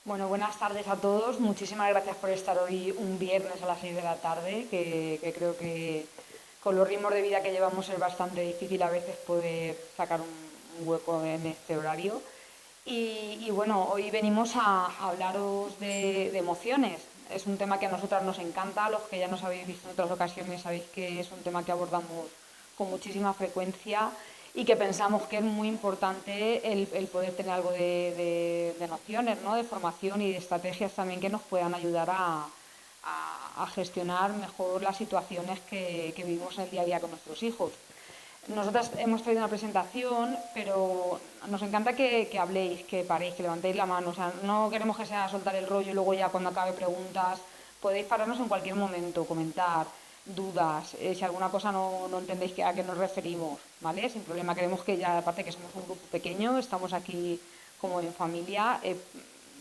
Bueno, buenas tardes a todos. Muchísimas gracias por estar hoy un viernes a las 6 de la tarde, que creo que con los ritmos de vida que llevamos es bastante difícil a veces poder sacar un hueco en este horario. Y bueno, hoy venimos a hablaros de emociones. Es un tema que a nosotras nos encanta, los que ya nos habéis visto en otras ocasiones sabéis que es un tema que abordamos con muchísima frecuencia y que pensamos que es muy importante el poder tener algo de nociones, ¿no? De formación y de estrategias también que nos puedan ayudar a gestionar mejor las situaciones que vivimos en el día a día con nuestros hijos. Nosotras hemos traído una presentación, pero nos encanta que habléis, que paréis, que levantéis la mano. O sea, no queremos que sea soltar el rollo y luego ya cuando acabe preguntas. Podéis pararnos en cualquier momento, comentar, dudas, si alguna cosa no entendéis a qué nos referimos, ¿vale? Sin problema, queremos que ya, aparte que somos un grupo pequeño, estamos aquí como en familia,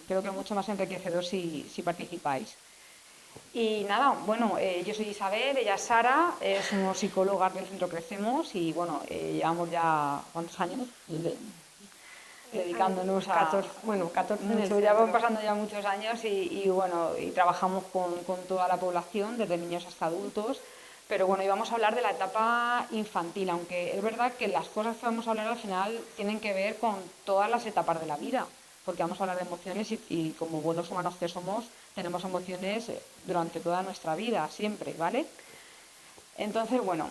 creo que es mucho más enriquecedor si participáis. Y nada, bueno, yo soy Isabel, ella es Sara, somos psicólogas del Centro Crecemos y bueno, llevamos ya, ¿cuántos años? Dedicándonos a 14, bueno, 14 en el mucho, ya van centro. pasando ya muchos años y bueno, y trabajamos con toda la población, desde niños hasta adultos, pero bueno, y vamos a hablar de la etapa infantil, aunque es verdad que las cosas que vamos a hablar al final tienen que ver con todas las etapas de la vida, porque vamos a hablar de emociones y como buenos humanos que somos, tenemos emociones durante toda nuestra vida, siempre, ¿vale? Entonces, bueno,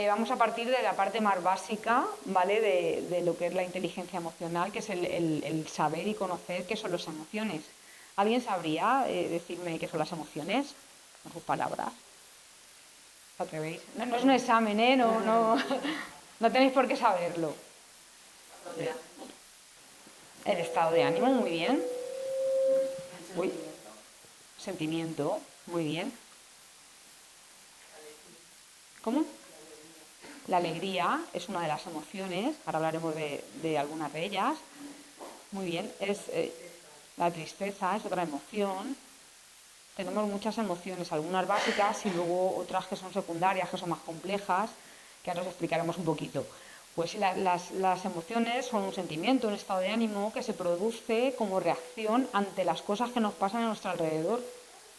vamos a partir de la parte más básica, ¿vale? De lo que es la inteligencia emocional, que es el saber y conocer qué son las emociones. ¿Alguien sabría decirme qué son las emociones? Con sus palabras. ¿Os atrevéis? No es un examen, ¿eh? No tenéis por qué saberlo. El estado de ánimo, muy bien. Uy, sentimiento, muy bien. ¿Cómo? La alegría es una de las emociones, ahora hablaremos de algunas de ellas. Muy bien, la tristeza es otra emoción. Tenemos muchas emociones, algunas básicas y luego otras que son secundarias, que son más complejas, que ahora os explicaremos un poquito. Pues las emociones son un sentimiento, un estado de ánimo que se produce como reacción ante las cosas que nos pasan a nuestro alrededor,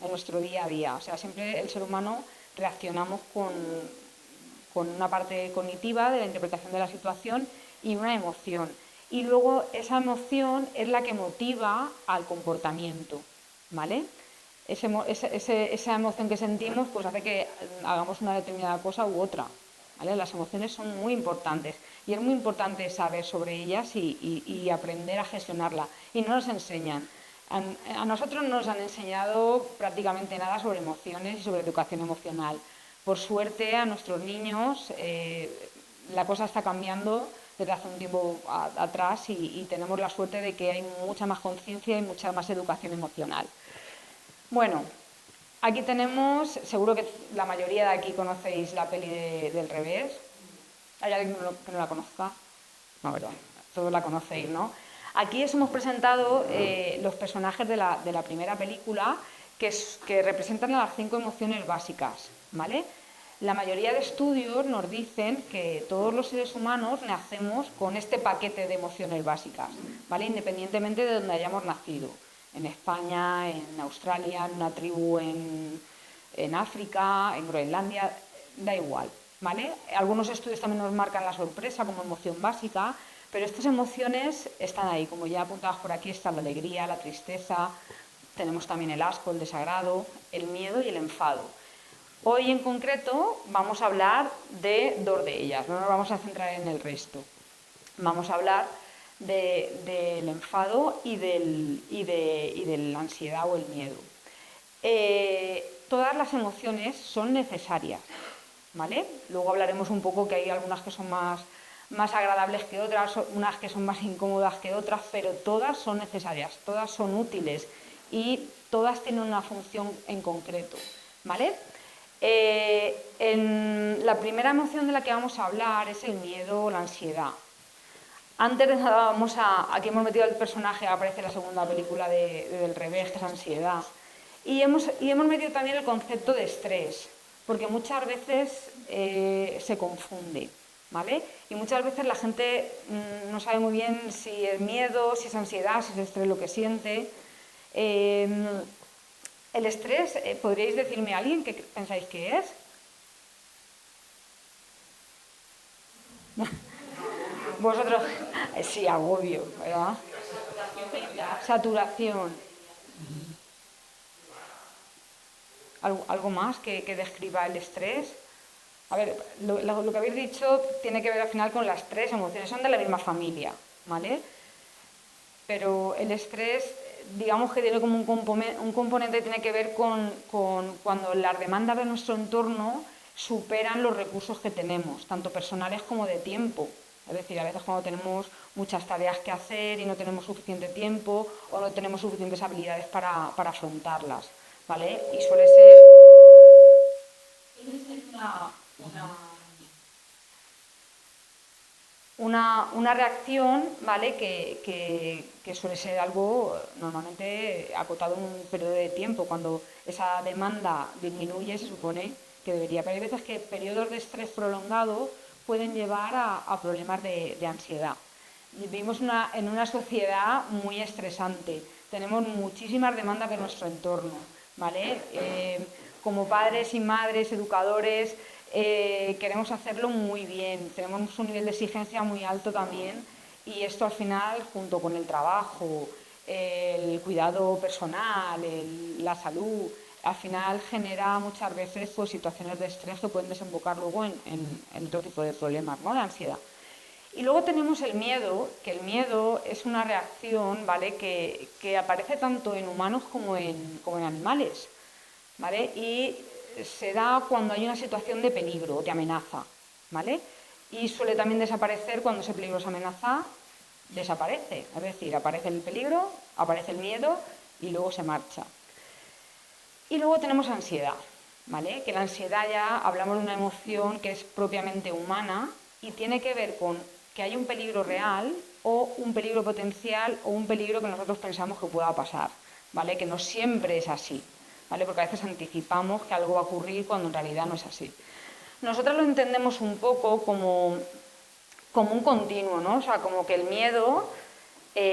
en nuestro día a día. O sea, siempre el ser humano reaccionamos con una parte cognitiva de la interpretación de la situación y una emoción. Y luego esa emoción es la que motiva al comportamiento, ¿vale? Esa emoción que sentimos pues hace que hagamos una determinada cosa u otra, ¿vale? Las emociones son muy importantes y es muy importante saber sobre ellas y aprender a gestionarla. Y no nos enseñan. A nosotros no nos han enseñado prácticamente nada sobre emociones y sobre educación emocional. Por suerte, a nuestros niños la cosa está cambiando desde hace un tiempo atrás y tenemos la suerte de que hay mucha más conciencia y mucha más educación emocional. Bueno, aquí tenemos, seguro que la mayoría de aquí conocéis la peli del revés. ¿Hay alguien que no la conozca? No, ¿verdad? Todos la conocéis, ¿no? Aquí os hemos presentado los personajes de la primera película que representan las 5 emociones básicas, ¿vale? La mayoría de estudios nos dicen que todos los seres humanos nacemos con este paquete de emociones básicas, ¿vale? Independientemente de donde hayamos nacido. En España, en Australia, en una tribu en África, en Groenlandia, da igual, ¿vale? Algunos estudios también nos marcan la sorpresa como emoción básica, pero estas emociones están ahí, como ya apuntadas por aquí, está la alegría, la tristeza, tenemos también el asco, el desagrado, el miedo y el enfado. Hoy en concreto vamos a hablar de 2 de ellas, no nos vamos a centrar en el resto. Vamos a hablar del enfado y de la ansiedad o el miedo. Todas las emociones son necesarias, ¿vale? Luego hablaremos un poco que hay algunas que son más agradables que otras, unas que son más incómodas que otras, pero todas son necesarias, todas son útiles y todas tienen una función en concreto, ¿vale? La primera emoción de la que vamos a hablar es el miedo o la ansiedad. Antes de nada aquí hemos metido al personaje, aparece en la segunda película del revés, que es ansiedad. Y hemos metido también el concepto de estrés, porque muchas veces se confunde, ¿vale? Y muchas veces la gente no sabe muy bien si es miedo, si es ansiedad, si es estrés lo que siente. El estrés, ¿podríais decirme a alguien qué pensáis que es? Vosotros, sí, agobio, ¿verdad? Saturación. ¿Algo más que describa el estrés? A ver, lo que habéis dicho tiene que ver al final con las tres emociones, son de la misma familia, ¿vale? Pero el estrés, digamos que tiene como un componente que tiene que ver con cuando las demandas de nuestro entorno superan los recursos que tenemos, tanto personales como de tiempo. Es decir, a veces cuando tenemos muchas tareas que hacer y no tenemos suficiente tiempo o no tenemos suficientes habilidades para afrontarlas, ¿vale? Y suele ser una reacción, ¿vale? Que suele ser algo normalmente acotado en un periodo de tiempo. Cuando esa demanda disminuye, se supone que debería. Pero hay veces que periodos de estrés prolongado pueden llevar a problemas de ansiedad. Vivimos en una sociedad muy estresante. Tenemos muchísimas demandas de nuestro entorno, ¿vale? Como padres y madres, educadores, queremos hacerlo muy bien, tenemos un nivel de exigencia muy alto también y esto al final, junto con el trabajo, el cuidado personal, la salud, al final genera muchas veces pues, situaciones de estrés que pueden desembocar luego en otro tipo de problemas, ¿no? De ansiedad. Y luego tenemos el miedo, que el miedo es una reacción, ¿vale? Que aparece tanto en humanos como en animales, ¿vale? Y se da cuando hay una situación de peligro o de amenaza, ¿vale? Y suele también desaparecer cuando ese peligro o esa amenaza desaparece. Es decir, aparece el peligro, aparece el miedo y luego se marcha. Y luego tenemos ansiedad, ¿vale? Que la ansiedad ya hablamos de una emoción que es propiamente humana y tiene que ver con que hay un peligro real o un peligro potencial o un peligro que nosotros pensamos que pueda pasar, ¿vale? Que no siempre es así, ¿vale? Porque a veces anticipamos que algo va a ocurrir cuando en realidad no es así. Nosotros lo entendemos un poco como un continuo, ¿no? O sea, como que el miedo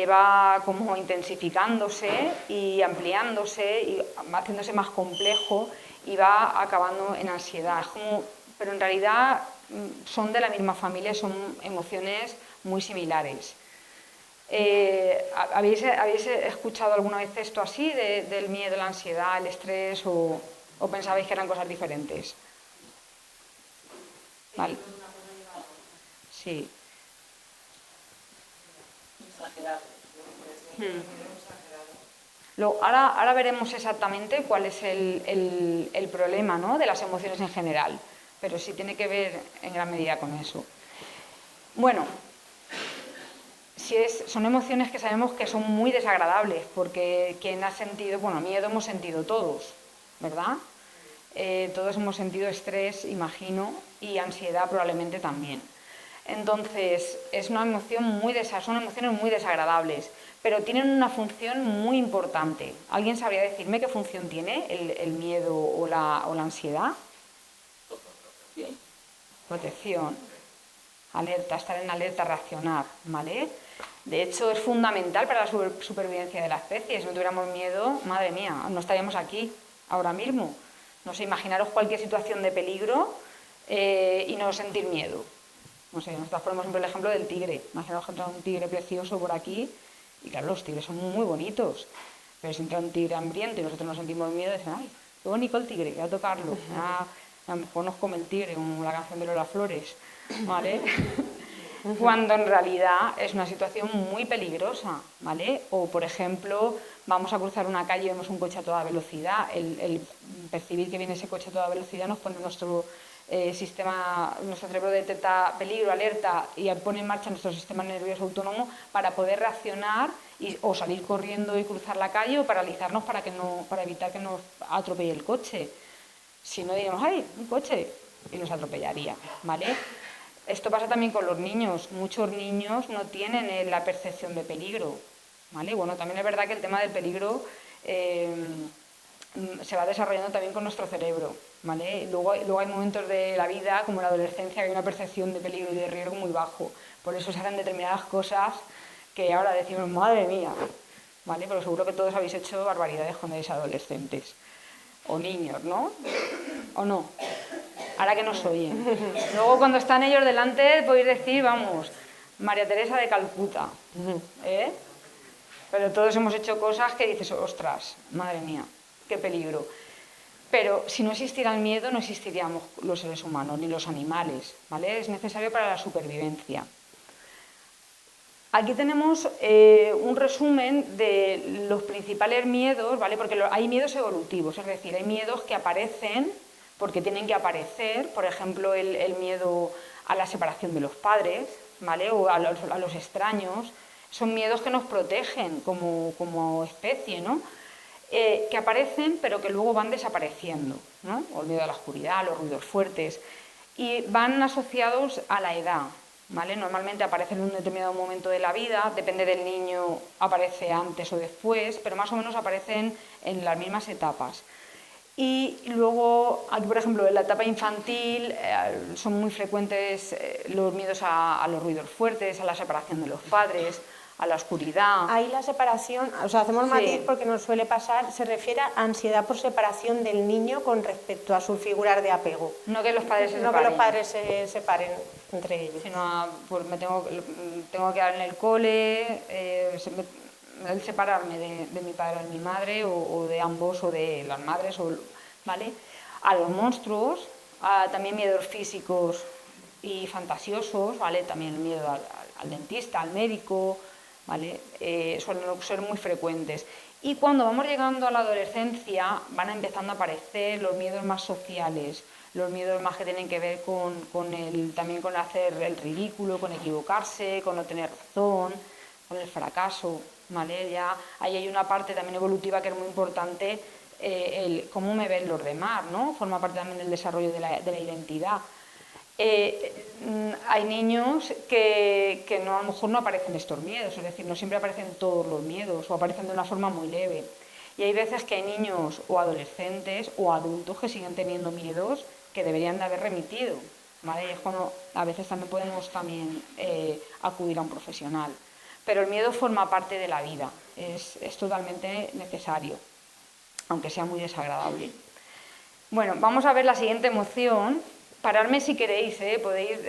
va como intensificándose y ampliándose y va haciéndose más complejo y va acabando en ansiedad. Pero en realidad son de la misma familia, son emociones muy similares. ¿Habéis escuchado alguna vez esto así, del miedo, la ansiedad, el estrés, o pensabais que eran cosas diferentes? Vale. Sí. Ahora veremos exactamente cuál es el problema, ¿no? De las emociones en general, pero sí tiene que ver en gran medida con eso. Bueno, son emociones que sabemos que son muy desagradables, porque quien ha sentido, bueno, miedo hemos sentido todos, ¿verdad? Todos hemos sentido estrés, imagino, y ansiedad probablemente también. Entonces, son emociones muy desagradables, pero tienen una función muy importante. ¿Alguien sabría decirme qué función tiene el miedo o la ansiedad? Protección, alerta, estar en alerta, reaccionar, ¿vale? De hecho, es fundamental para la supervivencia de la especie. Si no tuviéramos miedo, madre mía, no estaríamos aquí ahora mismo. No sé, imaginaros cualquier situación de peligro y no sentir miedo. No sé, nosotros ponemos siempre el ejemplo del tigre. Imaginaos que entra un tigre precioso por aquí y claro, los tigres son muy bonitos. Pero si entra un tigre hambriento y nosotros nos sentimos miedo, decimos, ay, qué bonito el tigre, voy a tocarlo. A lo mejor nos come el tigre, como la canción de Lola Flores, ¿vale? Cuando en realidad es una situación muy peligrosa, ¿vale? O, por ejemplo, vamos a cruzar una calle y vemos un coche a toda velocidad. El percibir que viene ese coche a toda velocidad nos pone nuestro nuestro cerebro detecta peligro, alerta y pone en marcha nuestro sistema nervioso autónomo para poder reaccionar o salir corriendo y cruzar la calle o paralizarnos para evitar que nos atropelle el coche. Si no diríamos, ¡ay, un coche! Y nos atropellaría, ¿vale? Esto pasa también con los niños. Muchos niños no tienen la percepción de peligro, ¿vale? Bueno, también es verdad que el tema del peligro se va desarrollando también con nuestro cerebro, ¿vale? Luego hay momentos de la vida, como la adolescencia, que hay una percepción de peligro y de riesgo muy bajo. Por eso se hacen determinadas cosas que ahora decimos, madre mía, ¿vale? Pero seguro que todos habéis hecho barbaridades cuando erais adolescentes. O niños, ¿no? ¿O no? Ahora que nos oyen. Luego cuando están ellos delante podéis decir, vamos, María Teresa de Calcuta, ¿eh? Pero todos hemos hecho cosas que dices, ostras, madre mía, qué peligro. Pero si no existiera el miedo, no existiríamos los seres humanos, ni los animales, ¿vale? Es necesario para la supervivencia. Aquí tenemos un resumen de los principales miedos, ¿vale? Porque hay miedos evolutivos, es decir, hay miedos que aparecen porque tienen que aparecer, por ejemplo, el miedo a la separación de los padres, ¿vale? O a los extraños. Son miedos que nos protegen como especie, ¿no? Que aparecen pero que luego van desapareciendo, ¿no? O el miedo a la oscuridad, los ruidos fuertes, y van asociados a la edad, ¿vale? Normalmente aparecen en un determinado momento de la vida, depende del niño, aparece antes o después, pero más o menos aparecen en las mismas etapas. Y luego, aquí por ejemplo, en la etapa infantil son muy frecuentes los miedos a los ruidos fuertes, a la separación de los padres, a la oscuridad. Ahí la separación, o sea, hacemos Sí. matiz porque nos suele pasar, se refiere a ansiedad por separación del niño con respecto a sus figuras de apego. No que los padres se No separen. que los padres se separen entre ellos. Sino, pues me tengo que dar en el cole, el separarme de mi padre o de mi madre, o de ambos, o de las madres, ¿vale? A los monstruos, también miedos físicos y fantasiosos, ¿vale? También el miedo al dentista, al médico, ¿vale? Suelen ser muy frecuentes. Y cuando vamos llegando a la adolescencia van empezando a aparecer los miedos más sociales, los miedos más que tienen que ver también con hacer el ridículo, con equivocarse, con no tener razón, con el fracaso, ¿vale? Ya ahí hay una parte también evolutiva que es muy importante, el cómo me ven los demás, ¿no? Forma parte también del desarrollo de la identidad. Hay niños que no, a lo mejor no aparecen estos miedos, es decir, no siempre aparecen todos los miedos o aparecen de una forma muy leve. Y hay veces que hay niños o adolescentes o adultos que siguen teniendo miedos que deberían de haber remitido, ¿vale? Y es cuando a veces también podemos acudir a un profesional. Pero el miedo forma parte de la vida, es totalmente necesario, aunque sea muy desagradable. Bueno, vamos a ver la siguiente emoción. Pararme si queréis, podéis.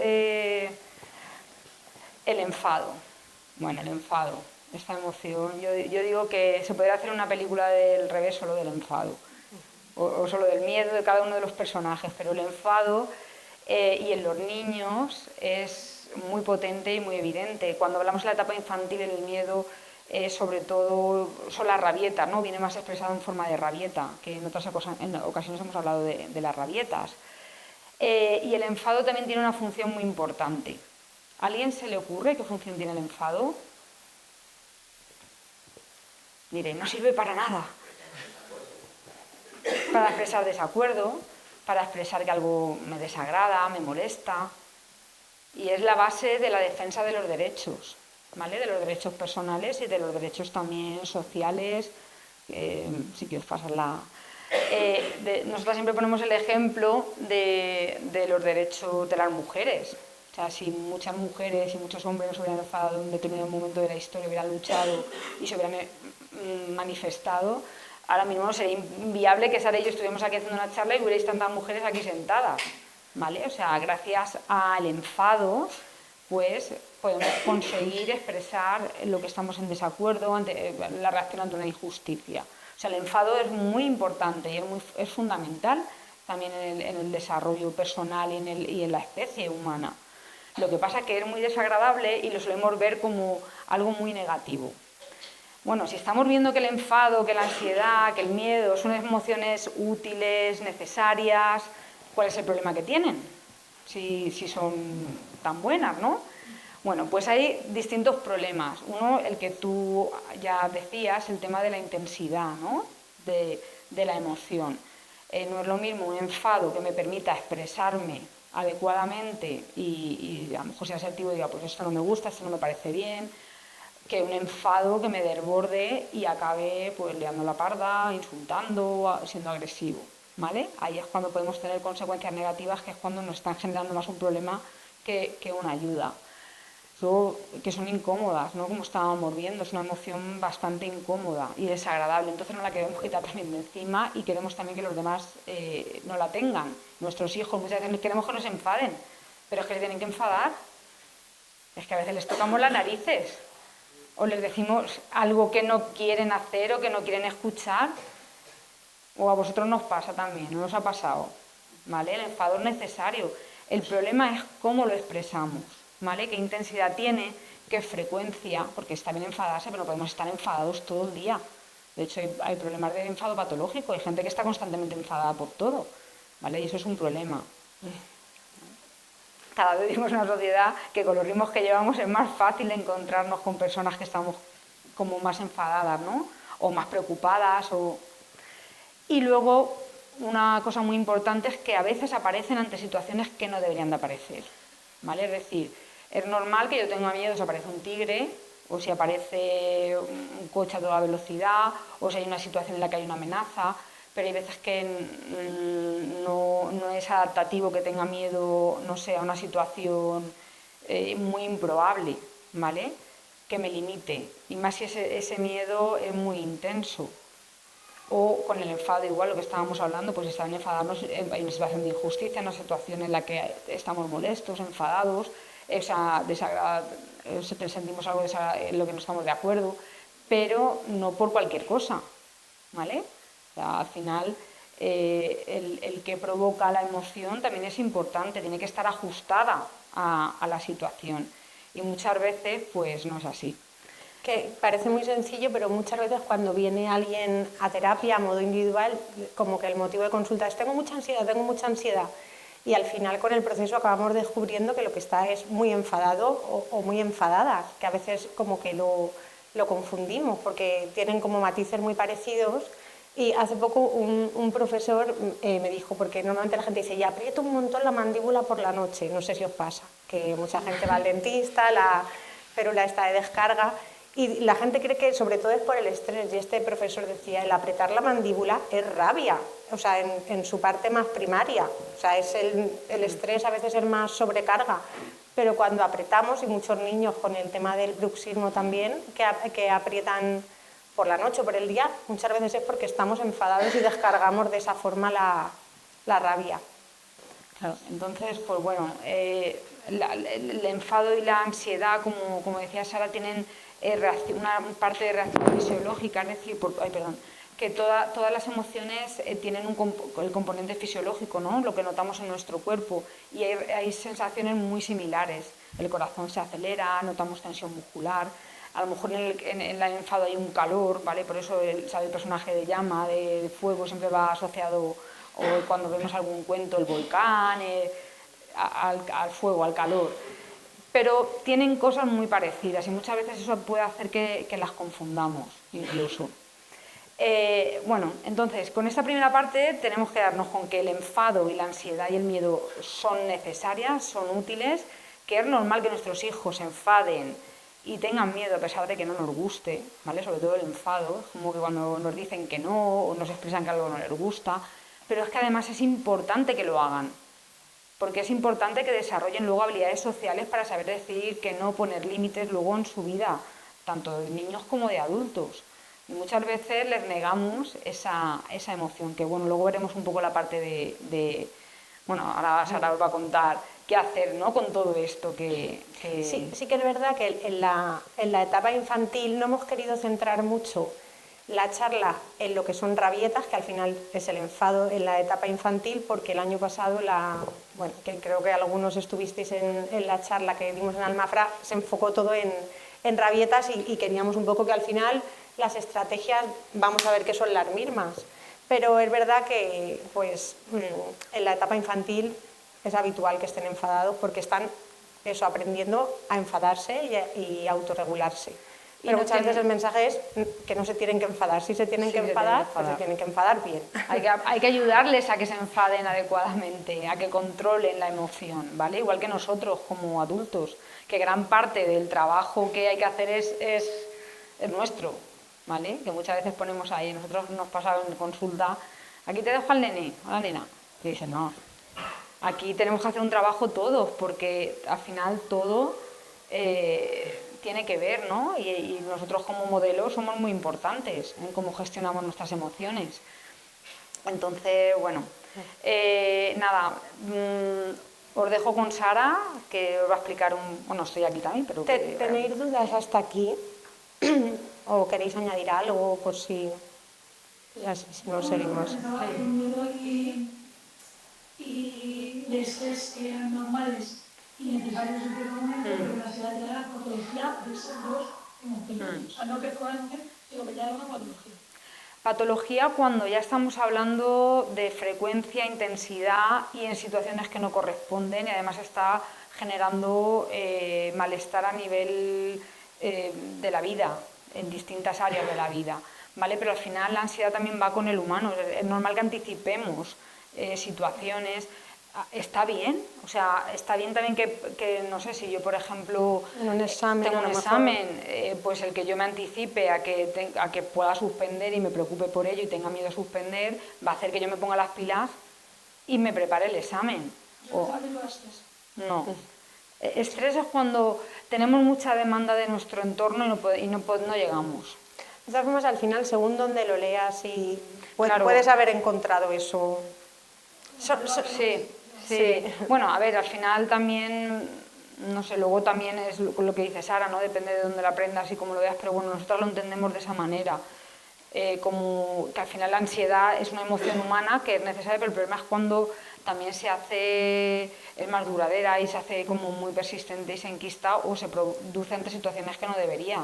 El enfado. Bueno, el enfado, esta emoción. Yo digo que se podría hacer una película del revés solo del enfado, o solo del miedo de cada uno de los personajes, pero el enfado y en los niños es muy potente y muy evidente. Cuando hablamos de la etapa infantil, el miedo sobre todo son las rabietas, ¿no? Viene más expresado en forma de rabieta, que en otras ocasiones hemos hablado de las rabietas. Y el enfado también tiene una función muy importante. ¿A alguien se le ocurre qué función tiene el enfado? Mire, no sirve para nada. Para expresar desacuerdo, para expresar que algo me desagrada, me molesta. Y es la base de la defensa de los derechos, ¿vale? De los derechos personales y de los derechos también sociales. Si quieres pasarla. Nosotros siempre ponemos el ejemplo de los derechos de las mujeres. O sea, si muchas mujeres y muchos hombres se hubieran enfadado en un determinado momento de la historia, hubieran luchado y se hubieran manifestado, ahora mismo sería inviable que Sara y yo estuviéramos aquí haciendo una charla y hubierais tantas mujeres aquí sentadas, ¿vale? O sea, gracias al enfado, pues podemos conseguir expresar lo que estamos en desacuerdo, ante la reacción ante una injusticia. O sea, el enfado es muy importante y es fundamental también en el desarrollo personal y en la especie humana. Lo que pasa es que es muy desagradable y lo solemos ver como algo muy negativo. Bueno, si estamos viendo que el enfado, que la ansiedad, que el miedo son emociones útiles, necesarias, ¿cuál es el problema que tienen? Si son tan buenas, ¿no? Bueno, pues hay distintos problemas. Uno, el que tú ya decías, el tema de la intensidad, ¿no? de la emoción. No es lo mismo un enfado que me permita expresarme adecuadamente y a lo mejor sea asertivo y diga, pues esto no me gusta, esto no me parece bien, que un enfado que me desborde y acabe pues liando la parda, insultando, siendo agresivo, ¿vale? Ahí es cuando podemos tener consecuencias negativas, que es cuando nos están generando más un problema que una ayuda. que son incómodas, ¿no? Como estábamos viendo, es una emoción bastante incómoda y desagradable, entonces no la queremos quitar también de encima y queremos también que los demás no la tengan. Nuestros hijos muchas veces queremos que nos enfaden, pero es que les tienen que enfadar, es que a veces les tocamos las narices o les decimos algo que no quieren hacer o que no quieren escuchar, o a vosotros nos pasa también, ¿no os ha pasado? ¿Vale? El enfado es necesario, el problema es cómo lo expresamos, ¿vale? Qué intensidad tiene, qué frecuencia, porque está bien enfadarse, pero no podemos estar enfadados todo el día. De hecho, hay problemas de enfado patológico, hay gente que está constantemente enfadada por todo, ¿vale? Y eso es un problema. Cada vez vivimos en una sociedad que con los ritmos que llevamos es más fácil encontrarnos con personas que estamos como más enfadadas, ¿no? O más preocupadas. Y luego, una cosa muy importante es que a veces aparecen ante situaciones que no deberían de aparecer, ¿vale? Es decir, es normal que yo tenga miedo si aparece un tigre, o si aparece un coche a toda velocidad, o si hay una situación en la que hay una amenaza, pero hay veces que no es adaptativo que tenga miedo, no sé, a una situación muy improbable, ¿vale? Que me limite, y más si ese miedo es muy intenso. O con el enfado, igual lo que estábamos hablando, pues está bien enfadarnos en una situación de injusticia, en una situación en la que estamos molestos, enfadados, sentimos algo en lo que no estamos de acuerdo, pero no por cualquier cosa, ¿vale? O sea, al final, el que provoca la emoción también es importante, tiene que estar ajustada a la situación. Y muchas veces, pues no es así. Que parece muy sencillo, pero muchas veces cuando viene alguien a terapia a modo individual, como que el motivo de consulta es tengo mucha ansiedad, y al final con el proceso acabamos descubriendo que lo que está es muy enfadado o muy enfadada, que a veces como que lo confundimos porque tienen como matices muy parecidos. Y hace poco un profesor me dijo, porque normalmente la gente dice, ya aprieto un montón la mandíbula por la noche, no sé si os pasa, que mucha gente va al dentista, la férula está de descarga, y la gente cree que sobre todo es por el estrés, y este profesor decía, el apretar la mandíbula es rabia, o sea, en su parte más primaria, o sea, es el estrés a veces es más sobrecarga, pero cuando apretamos, y muchos niños con el tema del bruxismo también, que aprietan por la noche o por el día, muchas veces es porque estamos enfadados y descargamos de esa forma la rabia. Claro, entonces, pues bueno, el enfado y la ansiedad, como decía Sara, tienen una parte de reacción fisiológica, es decir, que todas las emociones tienen el componente fisiológico, ¿no? Lo que notamos en nuestro cuerpo, y hay sensaciones muy similares. El corazón se acelera, notamos tensión muscular, a lo mejor en el enfado hay un calor, ¿vale? Por eso el personaje de llama, de fuego, siempre va asociado, o cuando vemos algún cuento, el volcán, al fuego, al calor. Pero tienen cosas muy parecidas y muchas veces eso puede hacer que las confundamos incluso. Bueno, entonces, con esta primera parte tenemos que darnos con que el enfado y la ansiedad y el miedo son necesarias, son útiles, que es normal que nuestros hijos se enfaden y tengan miedo a pesar de que no nos guste, ¿vale? Sobre todo el enfado, como que cuando nos dicen que no o nos expresan que algo no les gusta, pero es que además es importante que lo hagan, porque es importante que desarrollen luego habilidades sociales para saber decir que no, poner límites luego en su vida, tanto de niños como de adultos. Y muchas veces les negamos esa emoción, que bueno, luego veremos un poco la parte bueno, ahora Sara os va a contar qué hacer, ¿no?, con todo esto Sí que es verdad que en la etapa infantil no hemos querido centrar mucho la charla en lo que son rabietas, que al final es el enfado en la etapa infantil, porque el año pasado, bueno, que creo que algunos estuvisteis en la charla que dimos en Almafra, se enfocó todo en rabietas y queríamos un poco que al final las estrategias, vamos a ver que son las mismas. Pero es verdad que pues, en la etapa infantil es habitual que estén enfadados porque están aprendiendo a enfadarse y autorregularse. Pero muchas veces el mensaje es que no se tienen que enfadar. Si se tienen que enfadar, pues se tienen que enfadar bien. Hay que ayudarles a que se enfaden adecuadamente, a que controlen la emoción, ¿vale? Igual que nosotros como adultos, que gran parte del trabajo que hay que hacer es nuestro, ¿vale? Que muchas veces ponemos ahí, nosotros nos pasamos en consulta, aquí te dejo al nene, a la nena, y dicen, no, aquí tenemos que hacer un trabajo todos, porque al final todo tiene que ver, ¿no? Y nosotros como modelos somos muy importantes en cómo gestionamos nuestras emociones. Entonces, bueno, nada, os dejo con Sara, que os va a explicar bueno, estoy aquí también, pero... ¿Tenéis dudas hasta aquí? ¿O queréis añadir algo por si no seguimos? Y de estrés que eran normales y necesarios en aquel momento, pero la ansiedad ya era patología de esas dos emociones. O sea, no que fueran, sino que ya era una patología. Patología cuando ya estamos hablando de frecuencia, intensidad y en situaciones que no corresponden, y además está generando malestar a nivel de la vida, en distintas áreas de la vida, ¿vale? Pero al final la ansiedad también va con el humano, es normal que anticipemos situaciones. Está bien, o sea, está bien también que no sé, si yo por ejemplo tengo un examen, pues el que yo me anticipe a que pueda suspender y me preocupe por ello y tenga miedo a suspender, va a hacer que yo me ponga las pilas y me prepare el examen. No. Estrés es cuando tenemos mucha demanda de nuestro entorno y no llegamos. De todas formas, al final, según donde lo leas, Claro. puedes haber encontrado eso. Sí. Bueno, a ver, al final también, no sé, luego también es lo que dice Sara, ¿no? Depende de dónde la aprendas y cómo lo veas, pero bueno, nosotros lo entendemos de esa manera. Como que al final la ansiedad es una emoción humana que es necesaria, pero el problema es cuando también es más duradera y se hace como muy persistente y se enquista o se produce ante situaciones que no debería.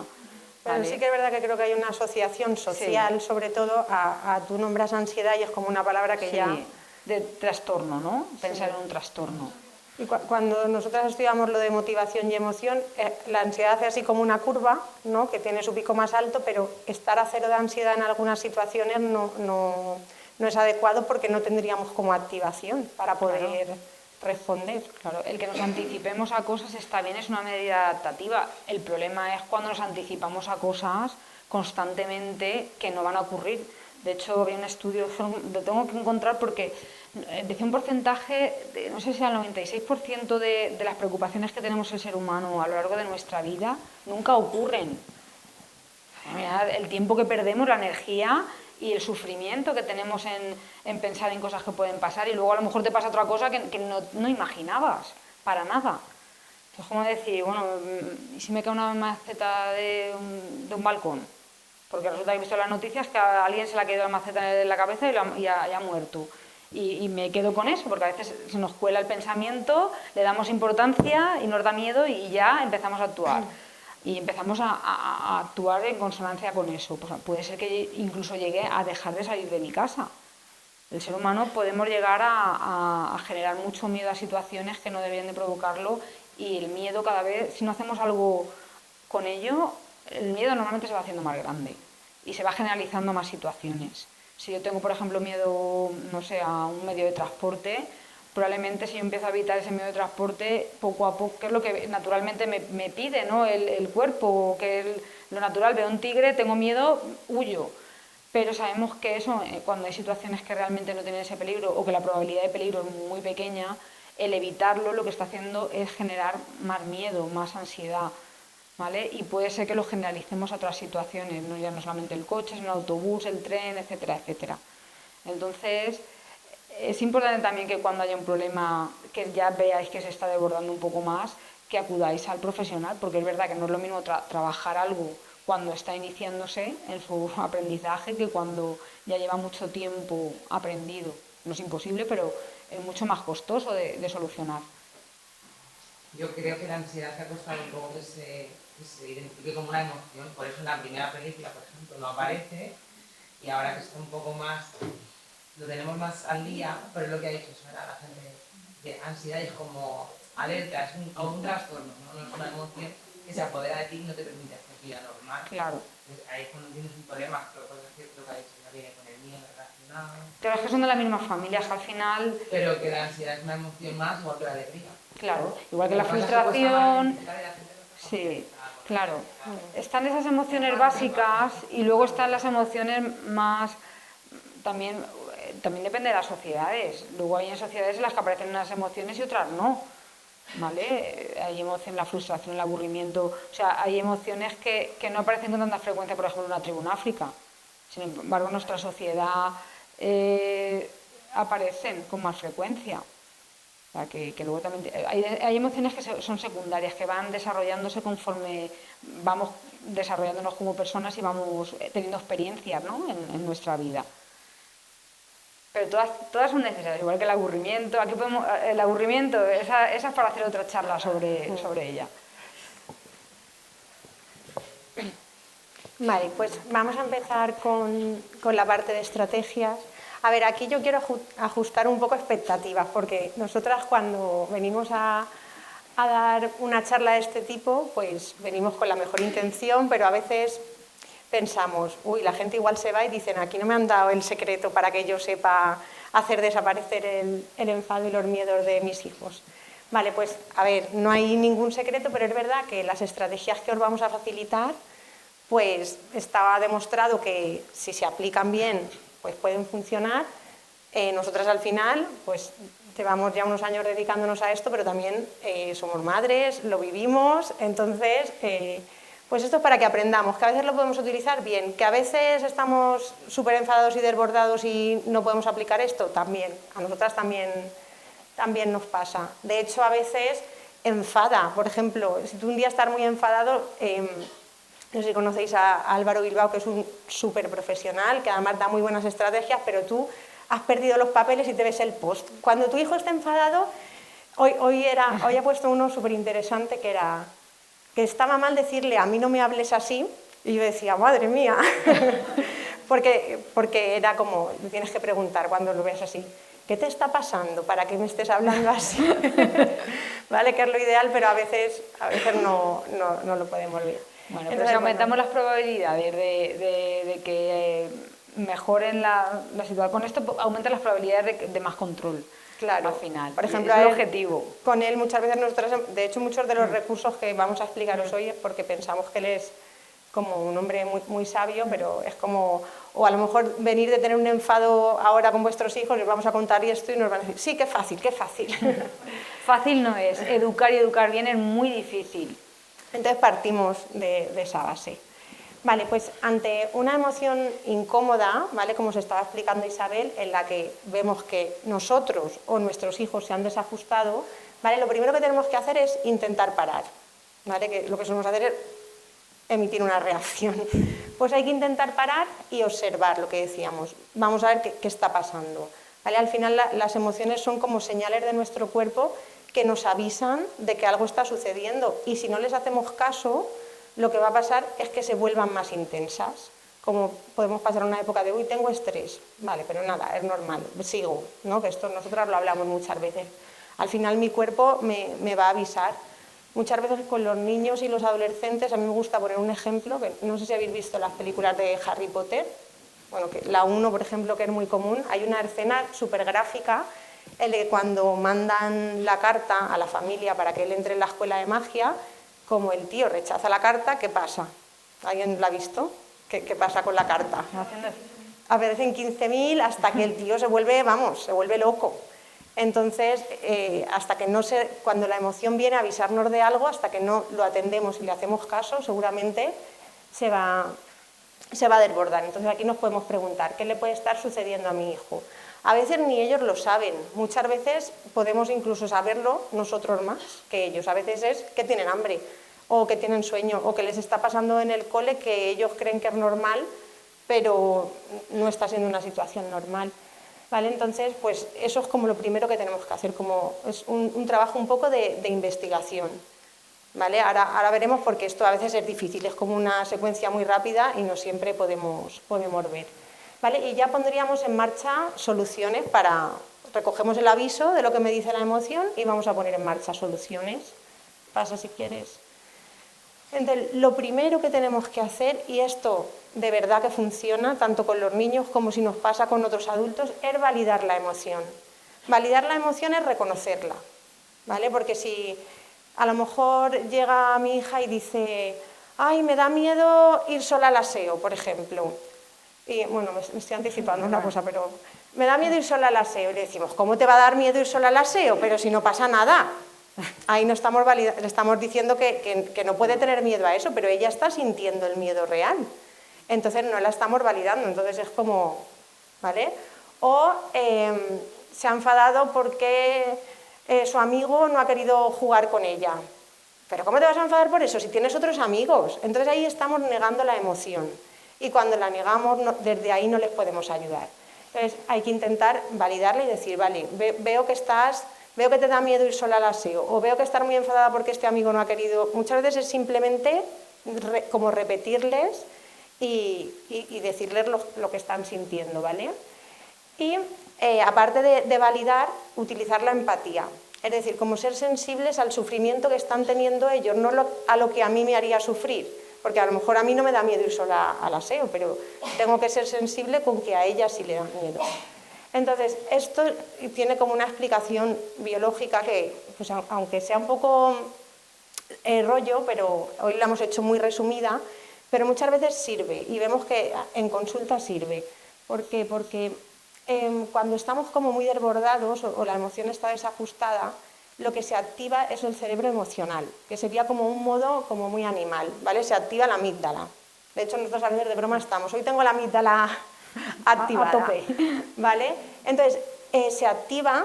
Pero sí que es verdad que creo que hay una asociación social, sobre todo, a tú nombras ansiedad y es como una palabra que ya... de trastorno, ¿no? Pensar en un trastorno. Y cuando nosotras estudiamos lo de motivación y emoción, la ansiedad hace así como una curva, ¿no? Que tiene su pico más alto, pero estar a cero de ansiedad en algunas situaciones no es adecuado porque no tendríamos como activación para poder responder. Claro, el que nos anticipemos a cosas está bien, es una medida adaptativa. El problema es cuando nos anticipamos a cosas constantemente que no van a ocurrir. De hecho, había un estudio, lo tengo que encontrar porque decía un porcentaje, no sé si el 96% de las preocupaciones que tenemos el ser humano a lo largo de nuestra vida nunca ocurren. Mirad, el tiempo que perdemos, la energía y el sufrimiento que tenemos en pensar en cosas que pueden pasar y luego a lo mejor te pasa otra cosa que no imaginabas, para nada. Es como decir, bueno, ¿y si me cae una maceta de un balcón? Porque resulta que he visto en las noticias que a alguien se le ha caído la maceta en la cabeza y ha muerto. Y me quedo con eso, porque a veces se nos cuela el pensamiento, le damos importancia y nos da miedo y ya empezamos a actuar. Y empezamos a actuar en consonancia con eso. Pues puede ser que incluso llegue a dejar de salir de mi casa. El ser humano podemos llegar a generar mucho miedo a situaciones que no deberían de provocarlo y el miedo cada vez, si no hacemos algo con ello, el miedo normalmente se va haciendo más grande y se va generalizando más situaciones. Si yo tengo, por ejemplo, miedo, no sé, a un medio de transporte, probablemente si yo empiezo a evitar ese medio de transporte, poco a poco, que es lo que naturalmente me pide, ¿no? El cuerpo, que es lo natural, veo un tigre, tengo miedo, huyo. Pero sabemos que eso, cuando hay situaciones que realmente no tienen ese peligro o que la probabilidad de peligro es muy pequeña, el evitarlo lo que está haciendo es generar más miedo, más ansiedad, ¿vale? Y puede ser que lo generalicemos a otras situaciones, no ya no solamente el coche, sino el autobús, el tren, etcétera, etcétera. Entonces, es importante también que cuando haya un problema que ya veáis que se está desbordando un poco más, que acudáis al profesional, porque es verdad que no es lo mismo trabajar algo cuando está iniciándose en su aprendizaje que cuando ya lleva mucho tiempo aprendido. No es imposible, pero es mucho más costoso de solucionar. Yo creo que la ansiedad se ha costado un poco que se identifique como una emoción, por eso en la primera película, por ejemplo, no aparece, y ahora que está un poco más, lo tenemos más al día, pero es lo que ha dicho Sara, la gente de ansiedad es como alerta, es como un trastorno, ¿no? No es una emoción que se apodera de ti y no te permite hacer vida normal. Claro. Entonces, ahí es cuando tienes un problema, pero es cierto que ha dicho, ya viene con el miedo relacionado. Pero es que son de la misma familia, al final... Pero que la ansiedad es una emoción más, igual que la alegría. Claro, igual que la frustración... Sí, claro. Están esas emociones básicas y luego están las emociones más... También depende de las sociedades. Luego hay en sociedades en las que aparecen unas emociones y otras no. ¿vale? Hay emoción, la frustración, el aburrimiento, o sea, hay emociones que no aparecen con tanta frecuencia, por ejemplo, en una tribu en África. Sin embargo, en nuestra sociedad aparecen con más frecuencia. O sea, que luego también hay emociones que son secundarias, que van desarrollándose conforme vamos desarrollándonos como personas y vamos teniendo experiencias, ¿no? en nuestra vida. Pero todas son necesarias, igual que el aburrimiento. Aquí el aburrimiento, esa es para hacer otra charla sobre ella. Vale, pues vamos a empezar con la parte de estrategias. A ver, aquí yo quiero ajustar un poco expectativas, porque nosotras cuando venimos a dar una charla de este tipo, pues venimos con la mejor intención, pero a veces pensamos, uy, la gente igual se va y dicen, aquí no me han dado el secreto para que yo sepa hacer desaparecer el enfado y los miedos de mis hijos. Vale, pues a ver, no hay ningún secreto, pero es verdad que las estrategias que os vamos a facilitar, pues está demostrado que si se aplican bien, pues pueden funcionar. Nosotras al final, pues llevamos ya unos años dedicándonos a esto, pero también somos madres, lo vivimos, entonces pues esto es para que aprendamos, que a veces lo podemos utilizar bien, que a veces estamos súper enfadados y desbordados y no podemos aplicar esto, también, a nosotras también nos pasa. De hecho, a veces enfada, por ejemplo, si tú un día estás muy enfadado, no sé si conocéis a Álvaro Bilbao, que es un súper profesional, que además da muy buenas estrategias, pero tú has perdido los papeles y te ves el post. Cuando tu hijo está enfadado, hoy he puesto uno súper interesante que era que estaba mal decirle a mí no me hables así, y yo decía, madre mía, porque era como, tienes que preguntar cuando lo ves así, ¿qué te está pasando para que me estés hablando así? ¿Vale? Que es lo ideal, pero a veces no lo podemos ver. Bueno, entonces, si aumentamos las probabilidades de que mejoren la situación con esto, aumentan las probabilidades de más control. Claro, al final. Por ejemplo, es el objetivo. Con él muchas veces nosotros, de hecho muchos de los recursos que vamos a explicaros hoy es porque pensamos que él es como un hombre muy, muy sabio, pero es como, o a lo mejor venir de tener un enfado ahora con vuestros hijos, les vamos a contar esto y nos van a decir, sí, qué fácil, qué fácil. Fácil no es, educar y educar bien es muy difícil. Entonces partimos de esa base. Vale, pues ante una emoción incómoda, ¿vale? Como os estaba explicando Isabel, en la que vemos que nosotros o nuestros hijos se han desajustado, ¿vale? Lo primero que tenemos que hacer es intentar parar, ¿vale? Que lo que solemos hacer es emitir una reacción. Pues hay que intentar parar y observar lo que decíamos. Vamos a ver qué está pasando, ¿vale? Al final las emociones son como señales de nuestro cuerpo que nos avisan de que algo está sucediendo y si no les hacemos caso, lo que va a pasar es que se vuelvan más intensas. Como podemos pasar una época de, uy, tengo estrés, vale, pero nada, es normal, sigo, ¿no? Que esto nosotras lo hablamos muchas veces. Al final mi cuerpo me va a avisar. Muchas veces con los niños y los adolescentes, a mí me gusta poner un ejemplo, que no sé si habéis visto las películas de Harry Potter, bueno, que la 1, por ejemplo, que es muy común, hay una escena súper gráfica, el de cuando mandan la carta a la familia para que él entre en la escuela de magia, como el tío rechaza la carta, ¿qué pasa? ¿Alguien la ha visto? ¿Qué pasa con la carta? Aparecen 15.000 hasta que el tío se vuelve loco. Entonces, hasta que cuando la emoción viene a avisarnos de algo, hasta que no lo atendemos y le hacemos caso, seguramente se va a desbordar. Entonces aquí nos podemos preguntar, ¿qué le puede estar sucediendo a mi hijo? A veces ni ellos lo saben, muchas veces podemos incluso saberlo nosotros más que ellos. A veces es que tienen hambre, o que tienen sueño, o que les está pasando en el cole que ellos creen que es normal, pero no está siendo una situación normal. ¿Vale? Entonces, pues eso es como lo primero que tenemos que hacer, como es un trabajo un poco de investigación. ¿Vale? Ahora veremos porque esto a veces es difícil, es como una secuencia muy rápida y no siempre podemos ver. ¿Vale? Y ya pondríamos en marcha soluciones recogemos el aviso de lo que me dice la emoción y vamos a poner en marcha soluciones. Pasa si quieres. Entonces, lo primero que tenemos que hacer, y esto de verdad que funciona, tanto con los niños como si nos pasa con otros adultos, es validar la emoción. Validar la emoción es reconocerla, ¿vale? Porque si a lo mejor llega mi hija y dice, ay, me da miedo ir sola al aseo, por ejemplo. Y bueno, me estoy anticipando una cosa, pero me da miedo ir sola al aseo. Y le decimos, ¿cómo te va a dar miedo ir sola al aseo? Pero si no pasa nada. Ahí no estamos le estamos diciendo que no puede tener miedo a eso, pero ella está sintiendo el miedo real. Entonces no la estamos validando, entonces es como, ¿vale? O se ha enfadado porque su amigo no ha querido jugar con ella. ¿Pero cómo te vas a enfadar por eso si tienes otros amigos? Entonces ahí estamos negando la emoción. Y cuando la negamos, desde ahí no les podemos ayudar. Entonces hay que intentar validarla y decir, vale, veo que te da miedo ir sola al aseo, o veo que estás muy enfadada porque este amigo no ha querido. Muchas veces es simplemente como repetirles y decirles lo que están sintiendo, ¿vale? Y aparte de validar, utilizar la empatía. Es decir, como ser sensibles al sufrimiento que están teniendo ellos, no a lo que a mí me haría sufrir. Porque a lo mejor a mí no me da miedo ir sola al aseo, pero tengo que ser sensible con que a ella sí le da miedo. Entonces, esto tiene como una explicación biológica que, pues, aunque sea un poco rollo, pero hoy la hemos hecho muy resumida, pero muchas veces sirve y vemos que en consulta sirve. ¿Por qué? Porque cuando estamos como muy desbordados o la emoción está desajustada, lo que se activa es el cerebro emocional, que sería como un modo como muy animal, ¿vale? Se activa la amígdala. De hecho, nosotros a veces de broma estamos, hoy tengo la amígdala activada, a tope, ¿vale? Entonces, se activa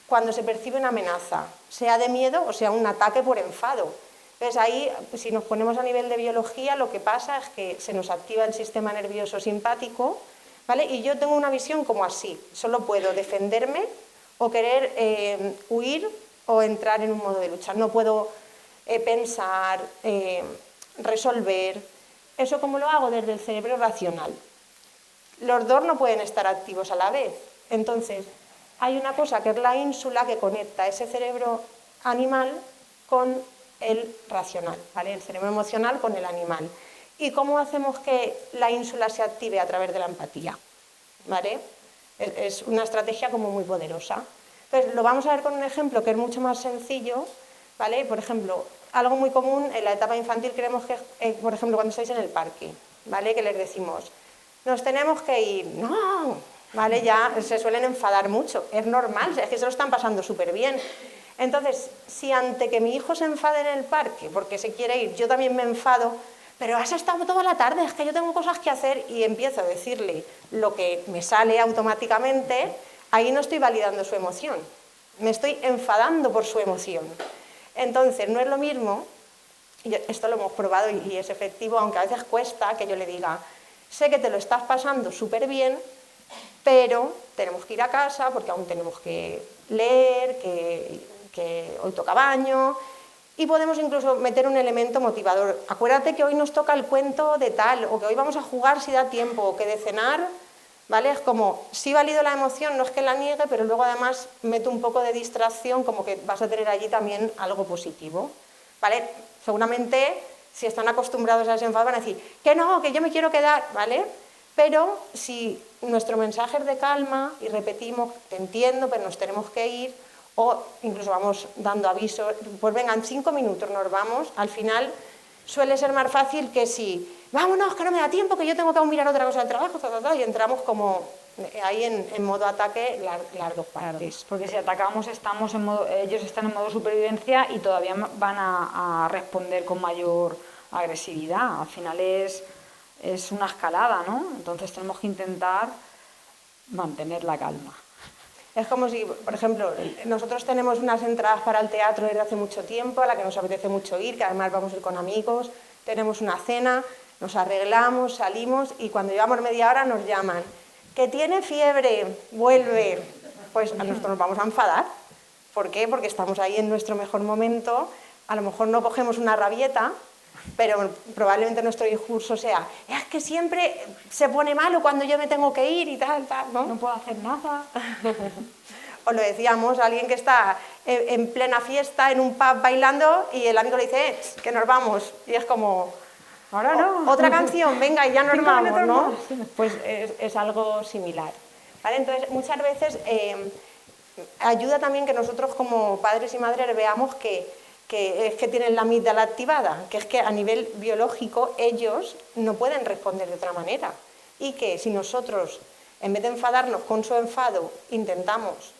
cuando se percibe una amenaza, sea de miedo o sea un ataque por enfado. Entonces ahí, si nos ponemos a nivel de biología, lo que pasa es que se nos activa el sistema nervioso simpático, ¿vale? Y yo tengo una visión como así, solo puedo defenderme o querer huir o entrar en un modo de lucha. No puedo pensar, resolver. ¿Eso cómo lo hago? Desde el cerebro racional. Los dos no pueden estar activos a la vez. Entonces, hay una cosa que es la ínsula que conecta ese cerebro animal con el racional, ¿vale? El cerebro emocional con el animal. ¿Y cómo hacemos que la ínsula se active? A través de la empatía, ¿vale? Es una estrategia como muy poderosa. Entonces, lo vamos a ver con un ejemplo que es mucho más sencillo, ¿vale? Por ejemplo, algo muy común en la etapa infantil, creemos que, por ejemplo, cuando estáis en el parque, ¿vale? Que les decimos, nos tenemos que ir, no, ¿vale? Ya se suelen enfadar mucho, es normal, es que se lo están pasando súper bien. Entonces, si ante que mi hijo se enfade en el parque porque se quiere ir, yo también me enfado, pero has estado toda la tarde, es que yo tengo cosas que hacer, y empiezo a decirle lo que me sale automáticamente, ahí no estoy validando su emoción, me estoy enfadando por su emoción. Entonces, no es lo mismo, esto lo hemos probado y es efectivo, aunque a veces cuesta que yo le diga, sé que te lo estás pasando súper bien, pero tenemos que ir a casa porque aún tenemos que leer, que hoy toca baño, y podemos incluso meter un elemento motivador. Acuérdate que hoy nos toca el cuento de tal, o que hoy vamos a jugar si da tiempo, o que de cenar, ¿vale? Es como, sí valido la emoción, no es que la niegue, pero luego además meto un poco de distracción, como que vas a tener allí también algo positivo, ¿vale? Seguramente, si están acostumbrados a ese enfado, van a decir, que no, que yo me quiero quedar, ¿vale? Pero si nuestro mensaje es de calma y repetimos, te entiendo, pero nos tenemos que ir, o incluso vamos dando avisos, pues vengan 5 minutos, nos vamos, al final suele ser más fácil que si, vámonos, que no me da tiempo, que yo tengo que aún mirar otra cosa del trabajo, y entramos como ahí en modo ataque las dos partes. claro, porque si atacamos estamos en modo, ellos están en modo supervivencia y todavía van a responder con mayor agresividad. Al final es una escalada, ¿no? Entonces tenemos que intentar mantener la calma. Es como si, por ejemplo, nosotros tenemos unas entradas para el teatro desde hace mucho tiempo, a la que nos apetece mucho ir, que además vamos a ir con amigos, tenemos una cena, nos arreglamos, salimos y cuando llevamos media hora nos llaman, que tiene fiebre, vuelve. Pues a nosotros nos vamos a enfadar. ¿Por qué? Porque estamos ahí en nuestro mejor momento, a lo mejor no cogemos una rabieta, pero probablemente nuestro discurso sea, es que siempre se pone malo cuando yo me tengo que ir y tal, ¿no? No puedo hacer nada. O lo decíamos, alguien que está en plena fiesta, en un pub bailando, y el amigo le dice, que nos vamos. Y es como, Ahora no. Otra canción, venga, y ya nos 5 vamos, minutos ¿no? más. Pues es algo similar. ¿Vale? Entonces, muchas veces ayuda también que nosotros como padres y madres veamos que es que tienen la amígdala activada, que es que a nivel biológico ellos no pueden responder de otra manera. Y que si nosotros, en vez de enfadarnos con su enfado, intentamos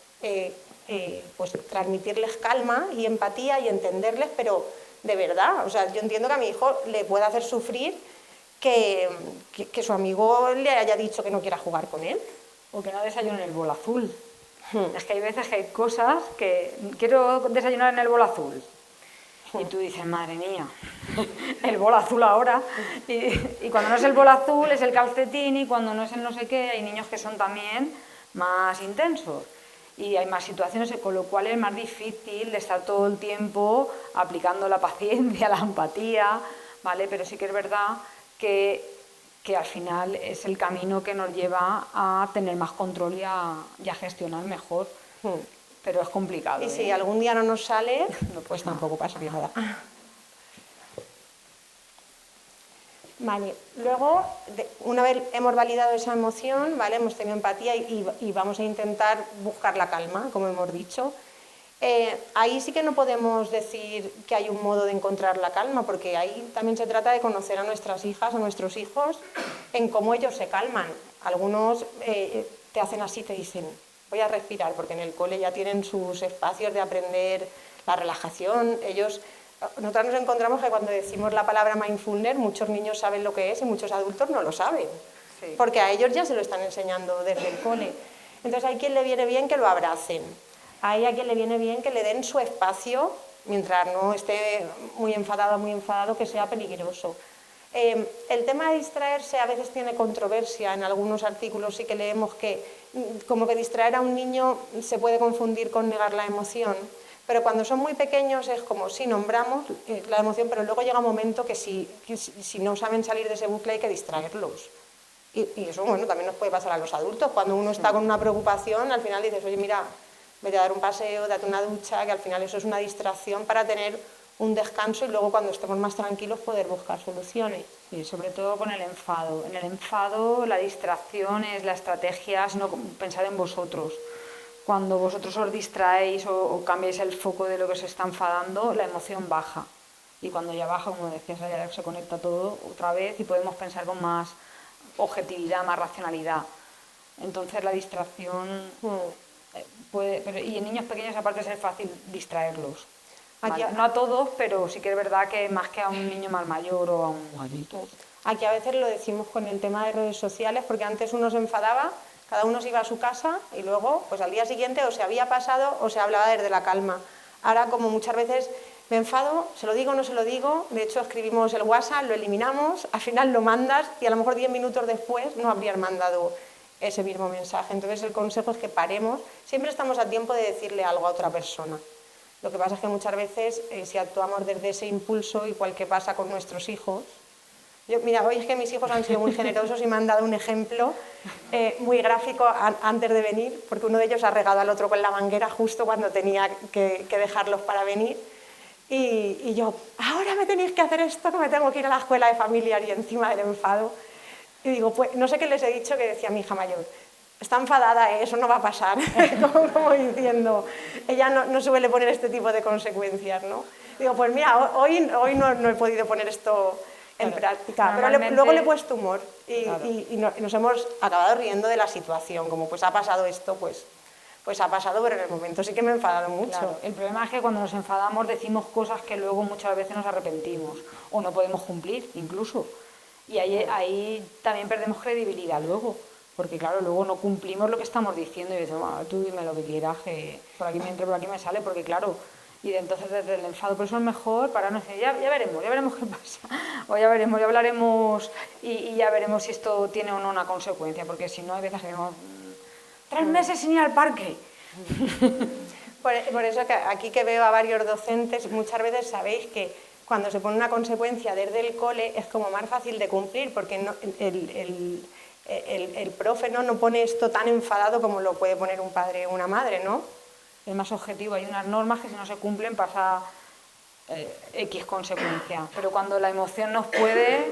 pues transmitirles calma y empatía y entenderles, pero de verdad, o sea, yo entiendo que a mi hijo le puede hacer sufrir que su amigo le haya dicho que no quiera jugar con él. O que no desayune en el bol azul. Es que hay veces que hay cosas que quiero desayunar en el bol azul. Y tú dices, madre mía, el bol azul ahora. Y cuando no es el bol azul es el calcetín, y cuando no es el no sé qué, hay niños que son también más intensos. Y hay más situaciones, con lo cual es más difícil de estar todo el tiempo aplicando la paciencia, la empatía, ¿vale? Pero sí que es verdad que al final es el camino que nos lleva a tener más control y a gestionar mejor. Pero es complicado. Y si algún día no nos sale, no, pues tampoco pasa nada. Vale, luego, una vez hemos validado esa emoción, ¿vale? Hemos tenido empatía y vamos a intentar buscar la calma, como hemos dicho. Ahí sí que no podemos decir que hay un modo de encontrar la calma, porque ahí también se trata de conocer a nuestras hijas, a nuestros hijos, en cómo ellos se calman. Algunos te hacen así, te dicen, voy a respirar, porque en el cole ya tienen sus espacios de aprender la relajación. Nosotros nos encontramos que cuando decimos la palabra mindfulness, muchos niños saben lo que es y muchos adultos no lo saben, sí, porque a ellos ya se lo están enseñando desde el cole. Entonces hay quien le viene bien que lo abracen. Hay a quien le viene bien que le den su espacio, mientras no esté muy enfadado, que sea peligroso. El tema de distraerse a veces tiene controversia. En algunos artículos sí que leemos que como que distraer a un niño se puede confundir con negar la emoción, pero cuando son muy pequeños es como si nombramos la emoción, pero luego llega un momento que si no saben salir de ese bucle hay que distraerlos. Y eso, bueno, también nos puede pasar a los adultos. Cuando uno está con una preocupación, al final dices, oye, mira, vete a dar un paseo, date una ducha, que al final eso es una distracción para tener un descanso y luego cuando estemos más tranquilos poder buscar soluciones. Y sobre todo con el enfado. En el enfado la distracción es la estrategia, es no pensar en vosotros. Cuando vosotros os distraéis o cambiáis el foco de lo que os está enfadando, la emoción baja. Y cuando ya baja, como decías, ya se conecta todo otra vez y podemos pensar con más objetividad, más racionalidad. Entonces la distracción y en niños pequeños aparte de ser fácil distraerlos. No a todos, pero sí que es verdad que más que a un niño más mayor o a un adulto. Aquí a veces lo decimos con el tema de redes sociales, porque antes uno se enfadaba, cada uno se iba a su casa y luego pues al día siguiente o se había pasado o se hablaba desde la calma. Ahora, como muchas veces me enfado, se lo digo o no se lo digo, de hecho escribimos el WhatsApp, lo eliminamos, al final lo mandas y a lo mejor 10 minutos después no habrían mandado ese mismo mensaje. Entonces el consejo es que paremos, siempre estamos a tiempo de decirle algo a otra persona. Lo que pasa es que muchas veces si actuamos desde ese impulso, igual que pasa con nuestros hijos. Mira, hoy es que mis hijos han sido muy generosos y me han dado un ejemplo muy gráfico antes de venir, porque uno de ellos ha regado al otro con la manguera justo cuando tenía que dejarlos para venir. Y yo, ahora me tenéis que hacer esto, que me tengo que ir a la escuela de familiar y encima del enfado. Y digo, pues no sé qué les he dicho, que decía mi hija mayor, está enfadada, eso no va a pasar, como diciendo, ella no suele poner este tipo de consecuencias, ¿no? Digo, pues mira, hoy no he podido poner esto en práctica, pero luego le he puesto humor y nos hemos acabado riendo de la situación, como pues ha pasado esto, pues ha pasado, pero en el momento sí que me he enfadado mucho. Claro, el problema es que cuando nos enfadamos decimos cosas que luego muchas veces nos arrepentimos o no podemos cumplir incluso, y ahí también perdemos credibilidad luego. Porque claro, luego no cumplimos lo que estamos diciendo y decimos, tú dime lo que quieras, que por aquí me entra, por aquí me sale, porque claro, y entonces desde el enfado, por eso es mejor para no decir, ya veremos qué pasa, o ya hablaremos y ya veremos si esto tiene o no una consecuencia, porque si no hay veces que decimos, 3 meses sin ir al parque. Por eso que aquí que veo a varios docentes, muchas veces sabéis que cuando se pone una consecuencia desde el cole es como más fácil de cumplir, porque no, el profe no pone esto tan enfadado como lo puede poner un padre o una madre, ¿no? Es más objetivo, hay unas normas que si no se cumplen pasa X consecuencia, pero cuando la emoción nos puede,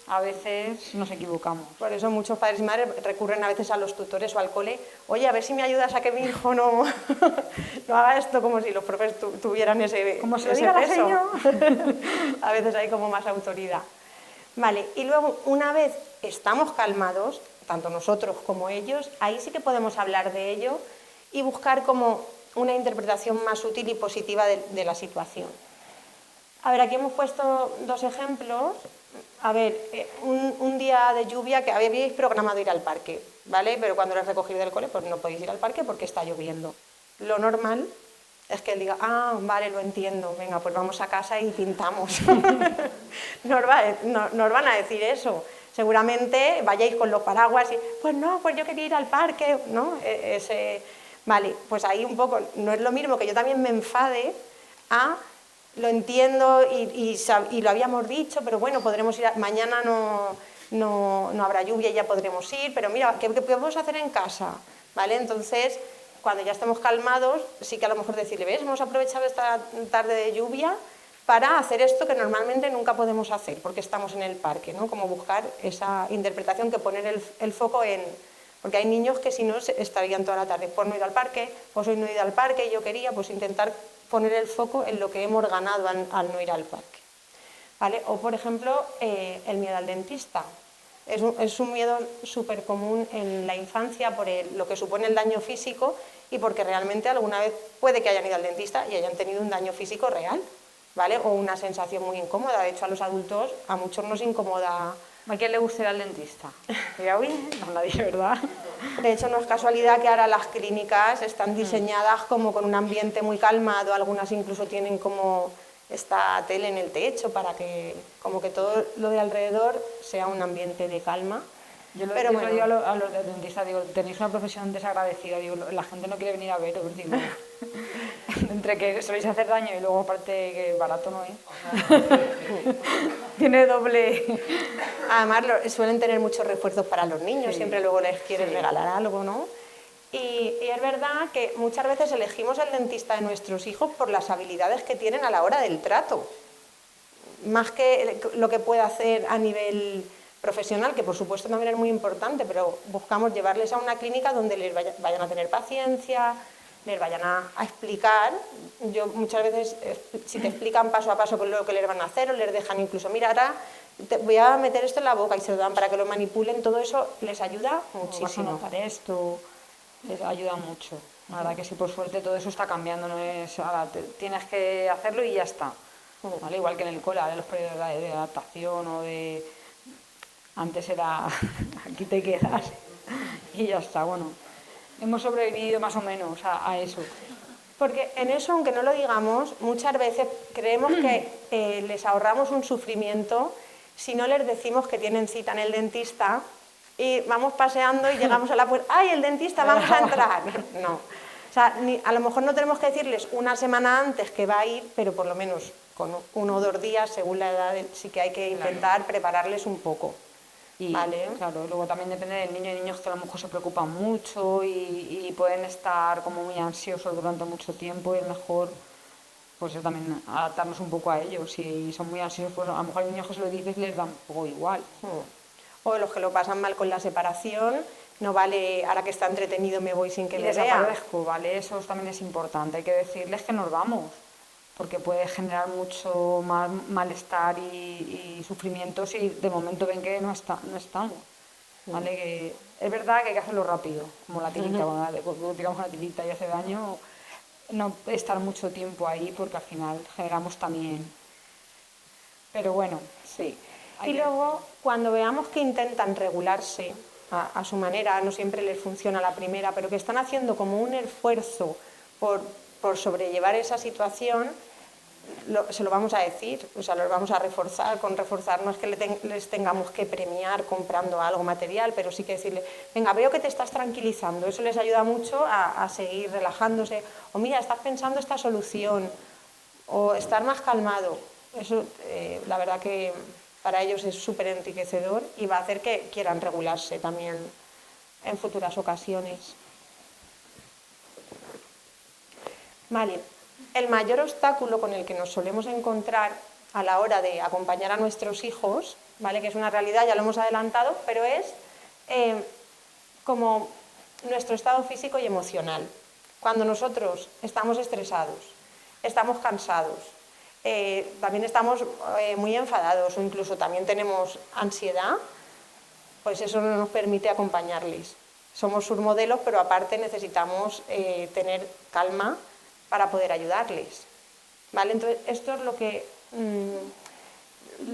a veces nos equivocamos. Por eso muchos padres y madres recurren a veces a los tutores o al cole, oye, a ver si me ayudas a que mi hijo no haga esto, como si los profes tuvieran ese como se lo diga la señora. A veces hay como más autoridad. Vale, y luego una vez estamos calmados, tanto nosotros como ellos, ahí sí que podemos hablar de ello y buscar como una interpretación más útil y positiva de la situación. A ver, aquí hemos puesto 2 ejemplos. A ver, un día de lluvia que habíais programado ir al parque, ¿vale? Pero cuando lo has recogido del cole, pues no podéis ir al parque porque está lloviendo. Lo normal es que él diga, ah, vale, lo entiendo, venga, pues vamos a casa y pintamos. No os van a decir eso. Seguramente vayáis con los paraguas y, pues no, pues yo quería ir al parque, ¿no? Vale, pues ahí un poco, no es lo mismo que yo también me enfade a, lo entiendo y lo habíamos dicho, pero bueno, podremos ir, mañana no habrá lluvia y ya podremos ir, pero mira, ¿qué podemos hacer en casa? ¿Vale? Entonces, cuando ya estemos calmados, sí que a lo mejor decirle, ¿ves? Hemos aprovechado esta tarde de lluvia para hacer esto que normalmente nunca podemos hacer porque estamos en el parque, ¿no? Como buscar esa interpretación, que poner el foco en... Porque hay niños que si no estarían toda la tarde, pues no he ido al parque, pues hoy no he ido al parque, y yo quería pues intentar poner el foco en lo que hemos ganado al no ir al parque. ¿Vale? O por ejemplo, el miedo al dentista. Es un miedo súper común en la infancia por lo que supone el daño físico y porque realmente alguna vez puede que hayan ido al dentista y hayan tenido un daño físico real, ¿vale? O una sensación muy incómoda. De hecho, a los adultos, a muchos nos incomoda. ¿A quién le gusta ir al dentista? ¿Ya hoy? No, nadie, ¿verdad? De hecho, no es casualidad que ahora las clínicas están diseñadas como con un ambiente muy calmado, algunas incluso tienen como esta tele en el techo para que como que todo lo de alrededor sea un ambiente de calma. Yo lo digo a los dentistas, digo, tenéis una profesión desagradecida, digo, la gente no quiere venir a veros, digo, entre que soléis hacer daño y luego aparte que barato no es. Tiene doble. Además suelen tener muchos refuerzos para los niños, siempre luego les quieren regalar algo, ¿no? Y es verdad que muchas veces elegimos el dentista de nuestros hijos por las habilidades que tienen a la hora del trato, más que lo que puede hacer a nivel profesional, que por supuesto también es muy importante, pero buscamos llevarles a una clínica donde les vayan a tener paciencia, les vayan a explicar. Yo muchas veces, si te explican paso a paso con lo que les van a hacer, o les dejan incluso, mira, ahora te voy a meter esto en la boca y se lo dan para que lo manipulen, todo eso les ayuda muchísimo. Vas a notar esto, les ayuda mucho. La verdad que sí, por suerte todo eso está cambiando, no es ahora tienes que hacerlo y ya está. ¿Vale? Igual que en el cole, en los periodos de adaptación o de... Antes era aquí te quedas y ya está, bueno. Hemos sobrevivido más o menos a eso. Porque en eso, aunque no lo digamos, muchas veces creemos que les ahorramos un sufrimiento si no les decimos que tienen cita en el dentista y vamos paseando y llegamos a la puerta, ¡ay, el dentista, vamos a entrar! No. O sea, a lo mejor no tenemos que decirles una semana antes que va a ir, pero por lo menos con 1 o 2 días, según la edad, sí que hay que intentar prepararles un poco. Y ¿vale? Claro, luego también depende del niño. Hay niños que a lo mejor se preocupan mucho y pueden estar como muy ansiosos durante mucho tiempo y es mejor pues también adaptarnos un poco a ellos. Si son muy ansiosos, pues a lo mejor hay niños que se lo dices y les da un poco igual. O los que lo pasan mal con la separación, no vale, ahora que está entretenido me voy sin que y me desaparezco, vea. ¿vale? Eso también es importante. Hay que decirles que nos vamos, porque puede generar mucho más malestar y sufrimiento si de momento ven que no estamos. ¿Vale? Que es verdad que hay que hacerlo rápido, como la tirita, cuando tiramos una tirita y hace daño, no estar mucho tiempo ahí porque al final generamos también. Pero bueno, sí. Y luego, cuando veamos que intentan regularse a su manera, no siempre les funciona la primera, pero que están haciendo como un esfuerzo por sobrellevar esa situación, se lo vamos a decir, o sea, los vamos a reforzar. Con reforzar no es que les tengamos que premiar comprando algo material, pero sí que decirle, venga, veo que te estás tranquilizando, eso les ayuda mucho a seguir relajándose, o mira, estás pensando esta solución, o estar más calmado. Eso, la verdad que para ellos es súper enriquecedor y va a hacer que quieran regularse también en futuras ocasiones. Vale. El mayor obstáculo con el que nos solemos encontrar a la hora de acompañar a nuestros hijos, ¿vale? Que es una realidad, ya lo hemos adelantado, pero es como nuestro estado físico y emocional. Cuando nosotros estamos estresados, estamos cansados, también estamos muy enfadados o incluso también tenemos ansiedad, pues eso no nos permite acompañarles. somos sus modelos, pero aparte necesitamos tener calma para poder ayudarles. ¿Vale? Entonces, esto es lo que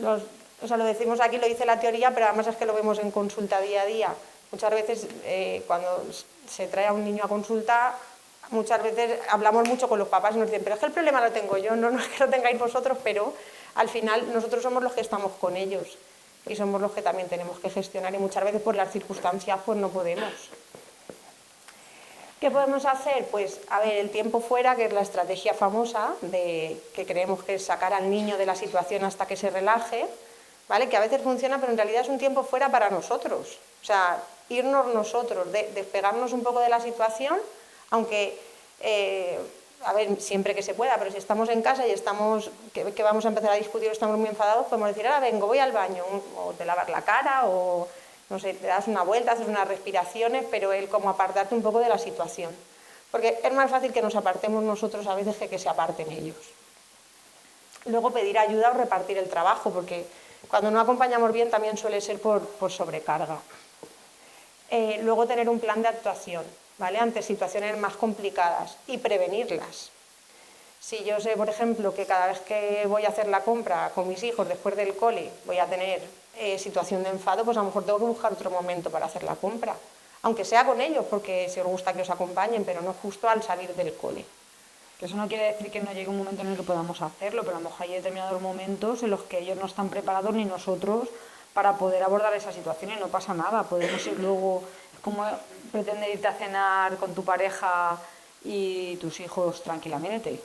lo decimos aquí, lo dice la teoría, pero además es que lo vemos en consulta día a día. Muchas veces cuando se trae a un niño a consulta, muchas veces hablamos mucho con los papás y nos dicen, pero es que el problema lo tengo yo, no es que lo tengáis vosotros, pero al final nosotros somos los que estamos con ellos y somos los que también tenemos que gestionar y muchas veces por las circunstancias pues no podemos. ¿Qué podemos hacer? Pues, a ver, el tiempo fuera, que es la estrategia famosa, que creemos que es sacar al niño de la situación hasta que se relaje, ¿vale? Que a veces funciona, pero en realidad es un tiempo fuera para nosotros. O sea, irnos nosotros, despegarnos un poco de la situación, aunque, a ver, siempre que se pueda, pero si estamos en casa y estamos, que vamos a empezar a discutir o estamos muy enfadados, podemos decir, ahora vengo, voy al baño, o te lavas la cara, o no sé, te das una vuelta, haces unas respiraciones, pero el como apartarte un poco de la situación. Porque es más fácil que nos apartemos nosotros a veces que se aparten ellos. Luego pedir ayuda o repartir el trabajo, porque cuando no acompañamos bien también suele ser por sobrecarga. Luego tener un plan de actuación, ¿vale? Ante situaciones más complicadas y prevenirlas. Si yo sé, por ejemplo, que cada vez que voy a hacer la compra con mis hijos después del cole voy a tener situación de enfado, pues a lo mejor tengo que buscar otro momento para hacer la compra. Aunque sea con ellos, porque si os gusta que os acompañen, pero no justo al salir del cole. Que eso no quiere decir que no llegue un momento en el que podamos hacerlo, pero a lo mejor hay determinados momentos en los que ellos no están preparados ni nosotros para poder abordar esa situación y no pasa nada. Podemos ir luego, es como pretender irte a cenar con tu pareja y tus hijos tranquilamente,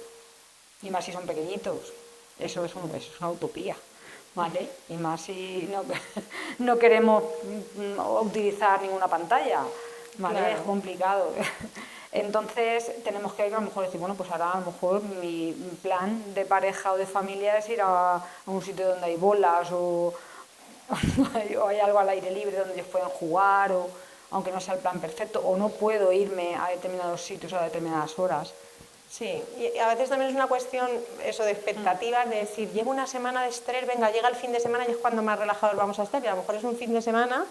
y más si son pequeñitos. Eso es una utopía, ¿vale? Y más si no queremos utilizar ninguna pantalla, ¿vale? Claro. Es complicado. Entonces tenemos que ir a lo mejor decir, bueno, pues ahora a lo mejor mi plan de pareja o de familia es ir a un sitio donde hay bolas o hay algo al aire libre donde ellos pueden jugar, o aunque no sea el plan perfecto, o no puedo irme a determinados sitios a determinadas horas. Sí, y a veces también es una cuestión eso de expectativas, de decir, llevo una semana de estrés, venga, llega el fin de semana y es cuando más relajados vamos a estar, y a lo mejor es un fin de semana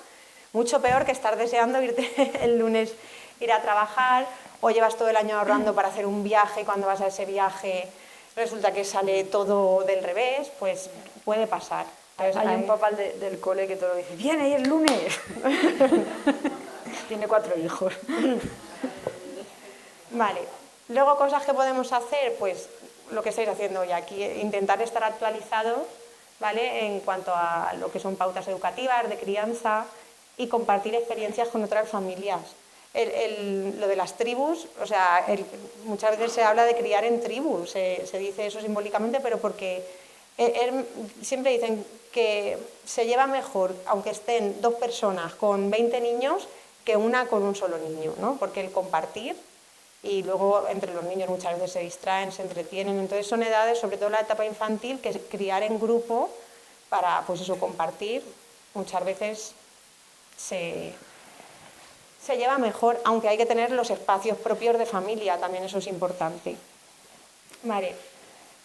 mucho peor que estar deseando irte el lunes, ir a trabajar, o llevas todo el año ahorrando para hacer un viaje, y cuando vas a ese viaje resulta que sale todo del revés, pues puede pasar. Entonces, Hay un papá del cole que todo lo dice, viene y el lunes. Tiene 4 hijos. Vale, luego cosas que podemos hacer, pues lo que estáis haciendo hoy aquí, intentar estar actualizados, ¿vale? En cuanto a lo que son pautas educativas, de crianza, y compartir experiencias con otras familias. Lo de las tribus, o sea, muchas veces se habla de criar en tribus, se dice eso simbólicamente, pero porque siempre dicen que se lleva mejor, aunque estén 2 personas con 20 niños, que una con un solo niño, ¿no? Porque el compartir, y luego entre los niños muchas veces se distraen, se entretienen, entonces son edades, sobre todo la etapa infantil, que es criar en grupo para, pues eso, compartir, muchas veces se lleva mejor, aunque hay que tener los espacios propios de familia, también eso es importante. Vale.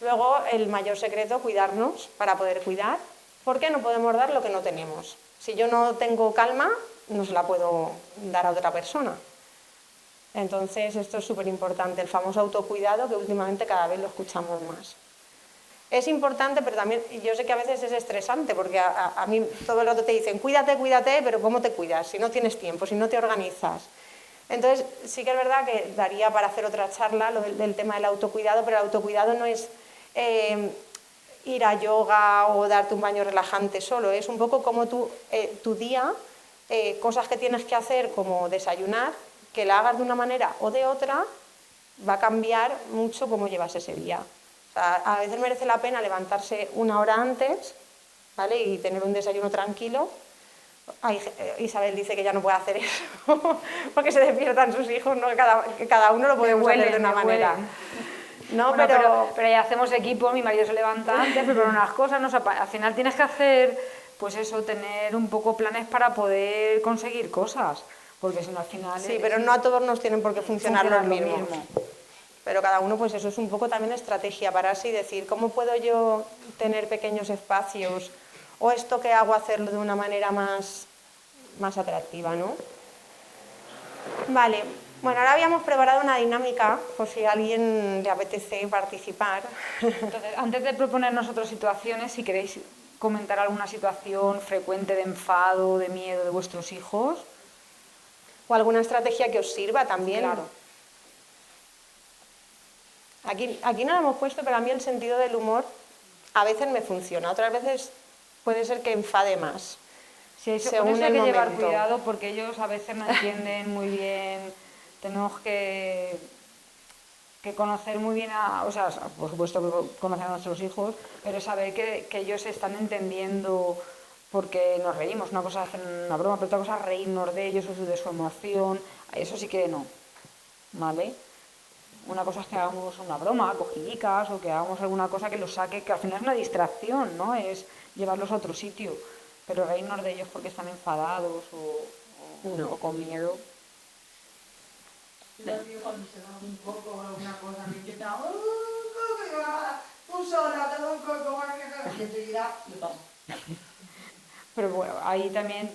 Luego, el mayor secreto, cuidarnos para poder cuidar, porque no podemos dar lo que no tenemos. Si yo no tengo calma, no se la puedo dar a otra persona. Entonces, esto es súper importante, el famoso autocuidado, que últimamente cada vez lo escuchamos más. Es importante, pero también yo sé que a veces es estresante, porque a mí todo el rato te dicen, cuídate, cuídate, pero ¿cómo te cuidas? Si no tienes tiempo, si no te organizas. Entonces, sí que es verdad que daría para hacer otra charla lo del tema del autocuidado, pero el autocuidado no es ir a yoga o darte un baño relajante solo, es un poco como tu día, cosas que tienes que hacer como desayunar, que la hagas de una manera o de otra, va a cambiar mucho cómo llevas ese día. O sea, a veces merece la pena levantarse una hora antes, ¿vale? Y tener un desayuno tranquilo. Isabel dice que ya no puede hacer eso porque se despiertan sus hijos, ¿no? Que cada uno lo podemos hacer de una manera. No, bueno, pero ya hacemos equipo, mi marido se levanta antes, prepara unas cosas, al final tienes que hacer, pues eso, tener un poco planes para poder conseguir cosas, porque si no al final... Sí, pero no a todos nos tienen por qué funcionar lo mismo. Pero cada uno, pues eso es un poco también estrategia, pararse y decir, ¿cómo puedo yo tener pequeños espacios? O esto que hago hacerlo de una manera más atractiva, ¿no? Vale, bueno, ahora habíamos preparado una dinámica por si a alguien le apetece participar. Entonces, antes de proponer nosotros situaciones, si queréis comentar alguna situación frecuente de enfado, de miedo de vuestros hijos. O alguna estrategia que os sirva también. Claro. Aquí no lo hemos puesto, pero a mí el sentido del humor a veces me funciona, otras veces puede ser que enfade más. Sí, con según eso hay el que llevar momento. cuidado porque ellos a veces no entienden muy bien, tenemos que conocer muy bien, o sea, por supuesto que conocer a nuestros hijos, pero saber que ellos están entendiendo porque nos reímos. Una cosa es hacer una broma, pero otra cosa es reírnos de ellos o de su emoción, eso sí que no, ¿vale? Una cosa es que hagamos una broma, cogidicas, o que hagamos alguna cosa que los saque, que al final es una distracción, ¿no? Es llevarlos a otro sitio, pero reírnos de ellos porque están enfadados o con miedo. Yo también cuando se va un poco o alguna cosa me empieza, tú sola, te doy un coco, y enseguida me paso. Pero bueno, ahí también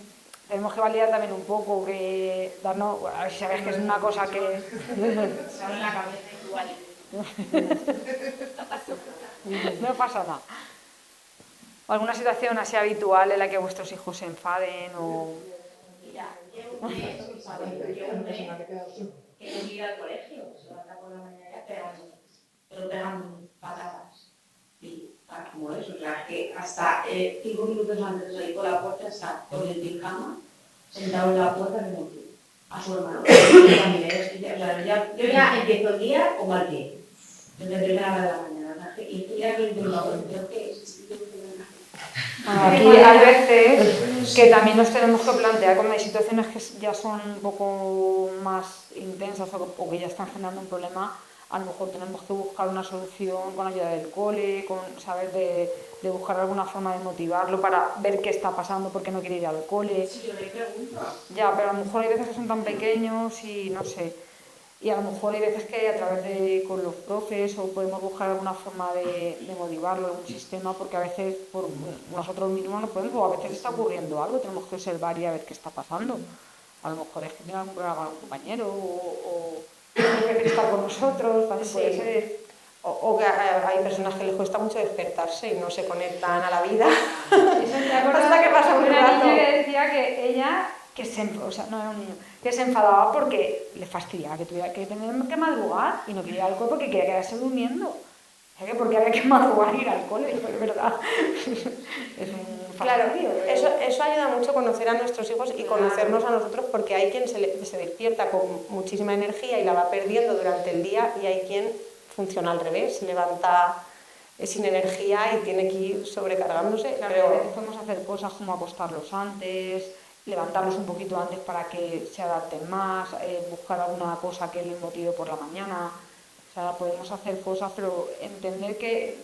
tenemos que validar también un poco, que darnos, a ver si sabes que es una cosa que... Sale la cabeza igual. No pasa nada. ¿O alguna situación así habitual en la que vuestros hijos se enfaden o...? Mira, llevo un mes que no llega al colegio, se levanta por la mañana pero pegan patadas. Y como eso, o sea, que hasta 5 minutos antes de salir por la puerta está con el pijama, sentado en la puerta como tú, a su hermano. Yo ya empiezo el día como al pie, desde primera hora de la mañana. Y tú ya que creo que Bueno, aquí hay veces que también nos tenemos que plantear cuando hay situaciones que ya son un poco más intensas o que ya están generando un problema, a lo mejor tenemos que buscar una solución con ayuda del cole, con saber de buscar alguna forma de motivarlo para ver qué está pasando, por qué no quiere ir al cole. Sí, yo le pregunto. Ya, pero a lo mejor hay veces que son tan pequeños y no sé. Y a lo mejor hay veces que a través de con los profes o podemos buscar alguna forma de motivarlo, algún sistema, porque a veces por nosotros mismos no podemos, o a veces está ocurriendo algo, tenemos que observar y a ver qué está pasando. A lo mejor es que tiene algún problema con un compañero o quiere estar con nosotros, también puede ser. O que hay personas que les cuesta mucho despertarse y no se conectan a la vida. Hasta que pasa un rato. Niña que decía que ella, o sea, no era un niño, que se enfadaba porque le fastidiaba que tuviera que tener que madrugar y no quería ir al cole porque quería quedarse durmiendo. O sea, porque había que madrugar y ir al cole, es verdad. Es un fastidio. Claro, eso ayuda mucho a conocer a nuestros hijos y conocernos a nosotros, porque hay quien se despierta con muchísima energía y la va perdiendo durante el día, y hay quien funciona al revés, se levanta sin energía y tiene que ir sobrecargándose. Claro, pero a veces podemos hacer cosas como acostarlos antes, levantarlos un poquito antes para que se adapten más, buscar alguna cosa que les motive por la mañana. O sea, podemos hacer cosas, pero entender que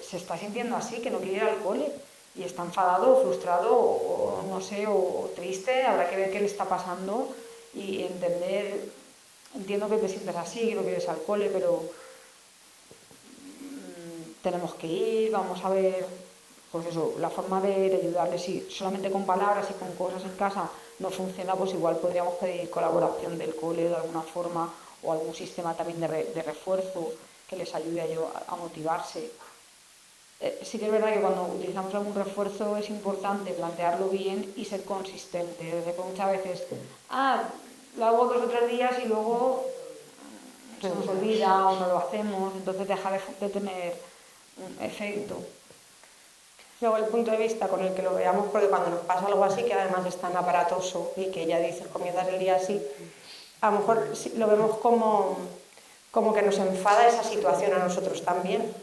se está sintiendo así, que no quiere ir al cole y está enfadado o frustrado o no sé, o triste, habrá que ver qué le está pasando y entender, entiendo que te sientes así, que no quieres ir al cole, pero tenemos que ir, vamos a ver, pues eso, la forma de ayudarle. Si solamente con palabras y con cosas en casa no funciona, pues igual podríamos pedir colaboración del cole de alguna forma o algún sistema también de refuerzo que les ayude a motivarse. Sí que es verdad que cuando utilizamos algún refuerzo es importante plantearlo bien y ser consistente. Desde que muchas veces, lo hago 2 o 3 días y luego se nos olvida o no lo hacemos, entonces deja de tener un efecto. luego el punto de vista con el que lo veamos, porque cuando nos pasa algo así, que además es tan aparatoso y que ya dices, comienzas el día así, a lo mejor lo vemos como que nos enfada esa situación a nosotros también.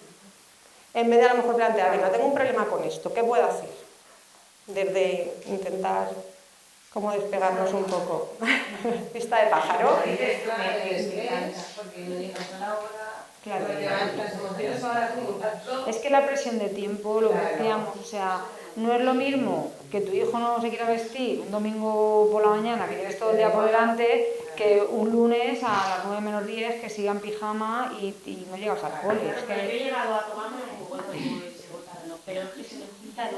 En vez de a lo mejor plantear, venga, tengo un problema con esto, ¿qué puedo hacer? Desde intentar como despegarnos un poco. Vista de pájaro. Claro. Es que la presión de tiempo, lo que decíamos, o sea, no es lo mismo que tu hijo no se quiera vestir un domingo por la mañana, que tienes todo el día por delante, que un lunes a las 9 menos 10 que siga en pijama y no llegas al cole. Es que yo he llegado a tomarme un poco de ese botarno, pero es que se necesita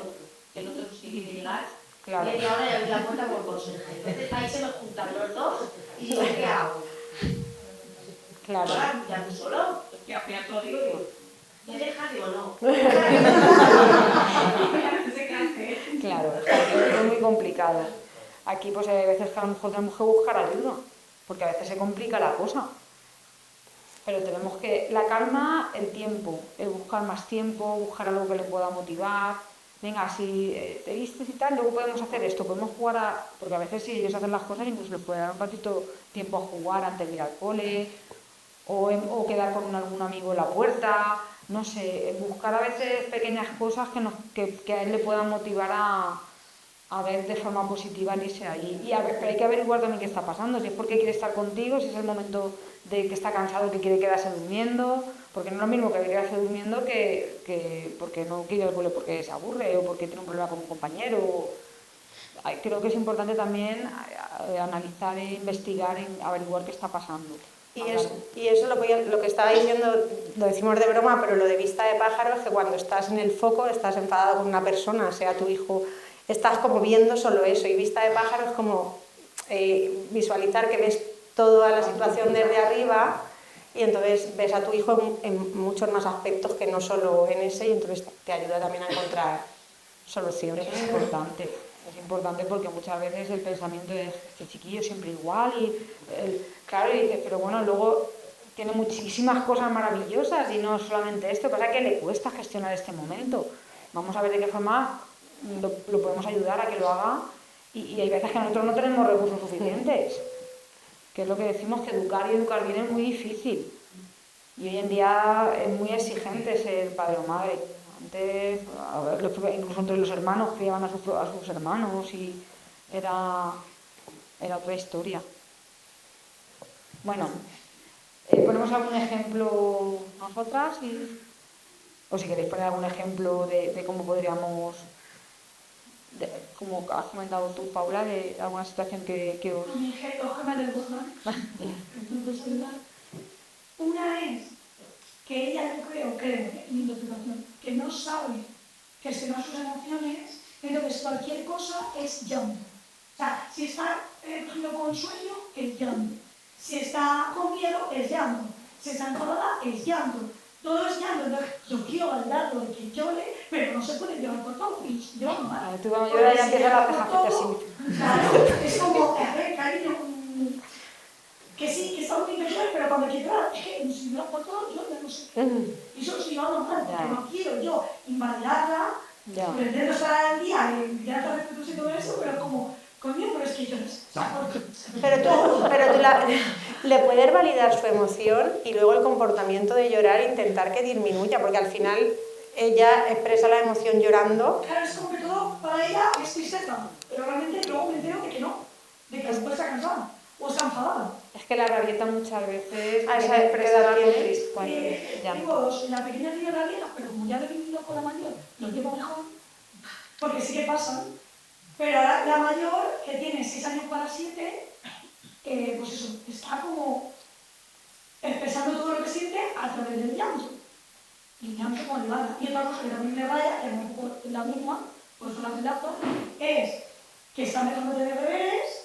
el otro sí quiere llegar Claro. Media hora y abrir la puerta por consejo. Entonces ahí se me juntan los dos y digo, ¿qué hago? Claro. Ahora, ya tú solo, que al final te lo digo, ¿me dejas? Digo, no. Claro, es muy complicado. Aquí pues hay veces que a lo mejor tenemos que buscar ayuda, porque a veces se complica la cosa. Pero tenemos que, la calma, el tiempo, el buscar más tiempo, buscar algo que le pueda motivar. Venga, si te vistes y tal, luego podemos hacer esto, podemos jugar a... Porque a veces si ellos hacen las cosas, incluso les puede dar un ratito tiempo a jugar antes de ir al cole, o quedar con algún amigo en la puerta, no sé, buscar a veces pequeñas cosas que a él le puedan motivar a ver de forma positiva el irse allí. Pero hay que averiguar también qué está pasando, si es porque quiere estar contigo, si es el momento de que está cansado, que quiere quedarse durmiendo, porque no es lo mismo que quedarse durmiendo que porque no quiere ir al cole porque se aburre o porque tiene un problema con un compañero. Creo que es importante también analizar e investigar, averiguar qué está pasando. Y eso lo que estaba diciendo, lo decimos de broma, pero lo de vista de pájaro es que cuando estás en el foco, estás enfadado con una persona, sea tu hijo, estás como viendo solo eso, y vista de pájaro es como visualizar que ves toda la situación desde arriba y entonces ves a tu hijo en muchos más aspectos que no solo en ese, y entonces te ayuda también a encontrar soluciones. Es importante porque muchas veces el pensamiento es este chiquillo siempre igual y claro, y dices, pero bueno, luego tiene muchísimas cosas maravillosas y no solamente esto, pasa que le cuesta gestionar este momento. Vamos a ver de qué forma lo podemos ayudar a que lo haga y hay veces que nosotros no tenemos recursos suficientes, que es lo que decimos, que educar y educar bien es muy difícil y hoy en día es muy exigente ser padre o madre. Antes, incluso entre los hermanos, criaban a sus hermanos y era otra historia. Bueno, ponemos algún ejemplo nosotras o si queréis poner algún ejemplo de cómo podríamos, como has comentado tú, Paula, de alguna situación que os... Una es que ella, yo creo que, mi interpretación, que no sabe gestionar sus emociones, entonces cualquier cosa es llanto. O sea, si está, por ejemplo, con sueño, es llanto. Si está con miedo, es llanto. Si está enfadada, es llanto. Todo es llanto. Entonces, yo quiero bailar lo de que llore, pero no se puede llorar por todo. Y yo no mal. Tú cuando lloras ya empieza la ceja así. Claro, es como, a ver, cariño, que sí, que está muy bien, pero cuando quiero llorar, es que si lloro por todo, yo no sé. Y eso sí, yo no mal, porque no quiero yo invalidarla, pretendo estar al día y ya está respetuoso y todo eso, pero como, coño, pero es que yo no sé. Pero tú le puedes validar su emoción y luego el comportamiento de llorar e intentar que disminuya, porque al final ella expresa la emoción llorando. Claro, es como que todo para ella es tristeza, pero realmente luego me entero de que no, de que después está cansada o está enfadada. Es que la rabieta muchas veces ¿A esa viene expresada edad con Tengo llanto. dos, la pequeña tiene rabieta, pero como ya he vivido con la mayor, lo llevo mejor, porque sí que pasan. Pero ahora la mayor, que tiene 6 años para 7, pues eso, está como expresando todo lo que siente a través del llanto. Y llanto con elevada. Y otra cosa que también me raya, que es un poco la misma, pues son las de lazo, es que está empezando a tener deberes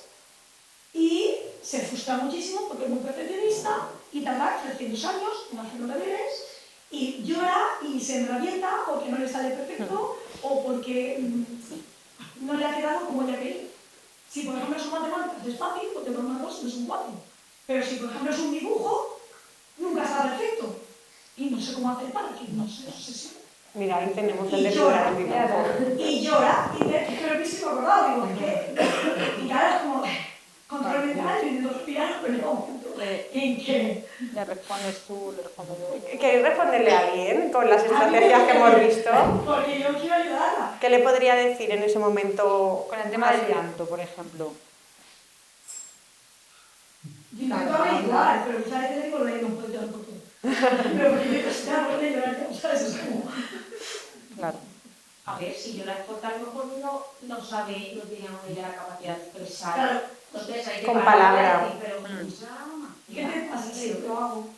y se frustra muchísimo porque es muy perfeccionista y tarda 300 años en hacer los deberes y llora y se enrabieta porque no le sale perfecto o porque no le ha quedado como ella quería. Si por ejemplo son matemáticas es fácil, porque por una 2 no es un 4. Pero si por ejemplo es un dibujo, nunca está perfecto. Y no sé cómo hacer para que no se obsesione. Mira, ahí tenemos el Y de llora, el dibujo. y llora, y pero me sigo acordado, digo, ¿qué? Y claro, es como control mental, y intento respirar, pero no, ¿en qué? Le respondes tú, le respondo yo. ¿Queréis responderle a alguien con las estrategias que hemos visto? Porque yo quiero ayudarla. ¿Qué le podría decir en ese momento? Con el tema del llanto, por ejemplo. Yo intento ayudar, pero muchas veces digo, no puedo llorar por todo. Pero porque yo no puedo llorar, ¿sabes? Es como... Claro. A ver, si lloras porque a lo mejor uno no sabe, no tiene la capacidad de expresar. Claro. Entonces hay que Con parar y palabra. decir, pero ¿Qué te pasa si lo hago?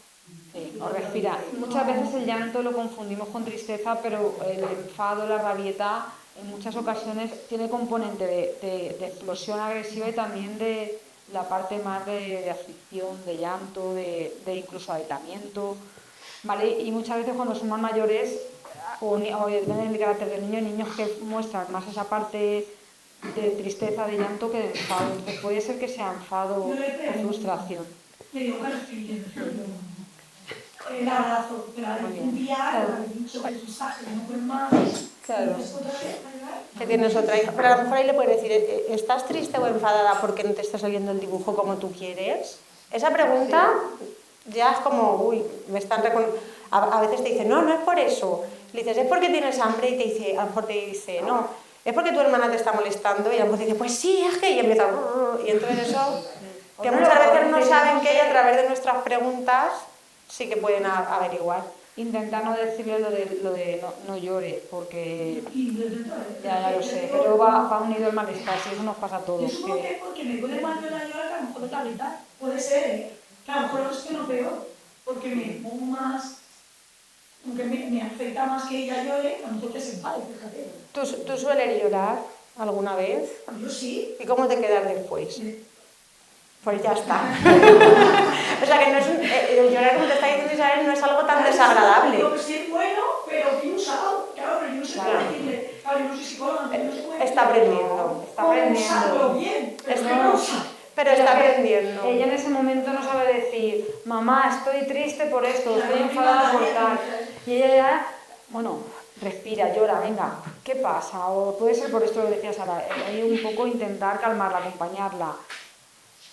Sí, o respira. Muchas veces el llanto lo confundimos con tristeza, pero el enfado, la rabieta en muchas ocasiones tiene componente de explosión agresiva y también de la parte más de aflicción, de llanto, de incluso aletamiento, ¿vale? Y muchas veces cuando son más mayores, o depende del carácter del niño, hay niños que muestran más esa parte de tristeza, de llanto que de enfado. Entonces puede ser que sea enfado o frustración. Le digo, claro, estoy bien, el abrazo, un día, sobre el mensaje, no puedes más, Claro. otra vez, Que tienes otra hija, pero a lo mejor ahí le puedes decir, ¿estás triste o enfadada porque no te está saliendo el dibujo como tú quieres? Esa pregunta ya es como, uy, me están a veces te dicen, no, no es por eso. Le dices, es porque tienes hambre y te dice, a lo mejor te dice, no, es porque tu hermana te está molestando y a lo mejor te dice, pues sí, es que, y empieza, y entonces eso, que muchas veces no saben que a través de nuestras preguntas sí que pueden averiguar. Intentar no decirle lo de no llore, porque ya lo sé, pero va unido el malestar, si eso nos pasa a todos. Yo supongo que es porque me puede mal llorar, que a lo mejor de calentar, puede ser, que a lo mejor es que no peor, porque me pongo más, aunque me afecta más que ella llore, a lo mejor que se enfade, fíjate. ¿Tú sueles llorar alguna vez? Yo sí. ¿Y cómo te quedas después? Pues ya está. O sea que no es el llorar, como te está diciendo Isabel, no es algo tan desagradable. Lo que sí es bueno, pero tiene un sábado. Claro, pero yo no sé cómo decirle. Claro, yo no soy psicóloga, yo no sé cómo decirle. Está aprendiendo. Usarlo bien, Pero está aprendiendo. Ella en ese momento no sabe decir, mamá, estoy triste por esto, estoy enfadada por tal. Y ella ya, bueno, respira, llora, venga, ¿qué pasa? O puede ser por esto lo que decía Sara, hay un poco intentar calmarla, acompañarla,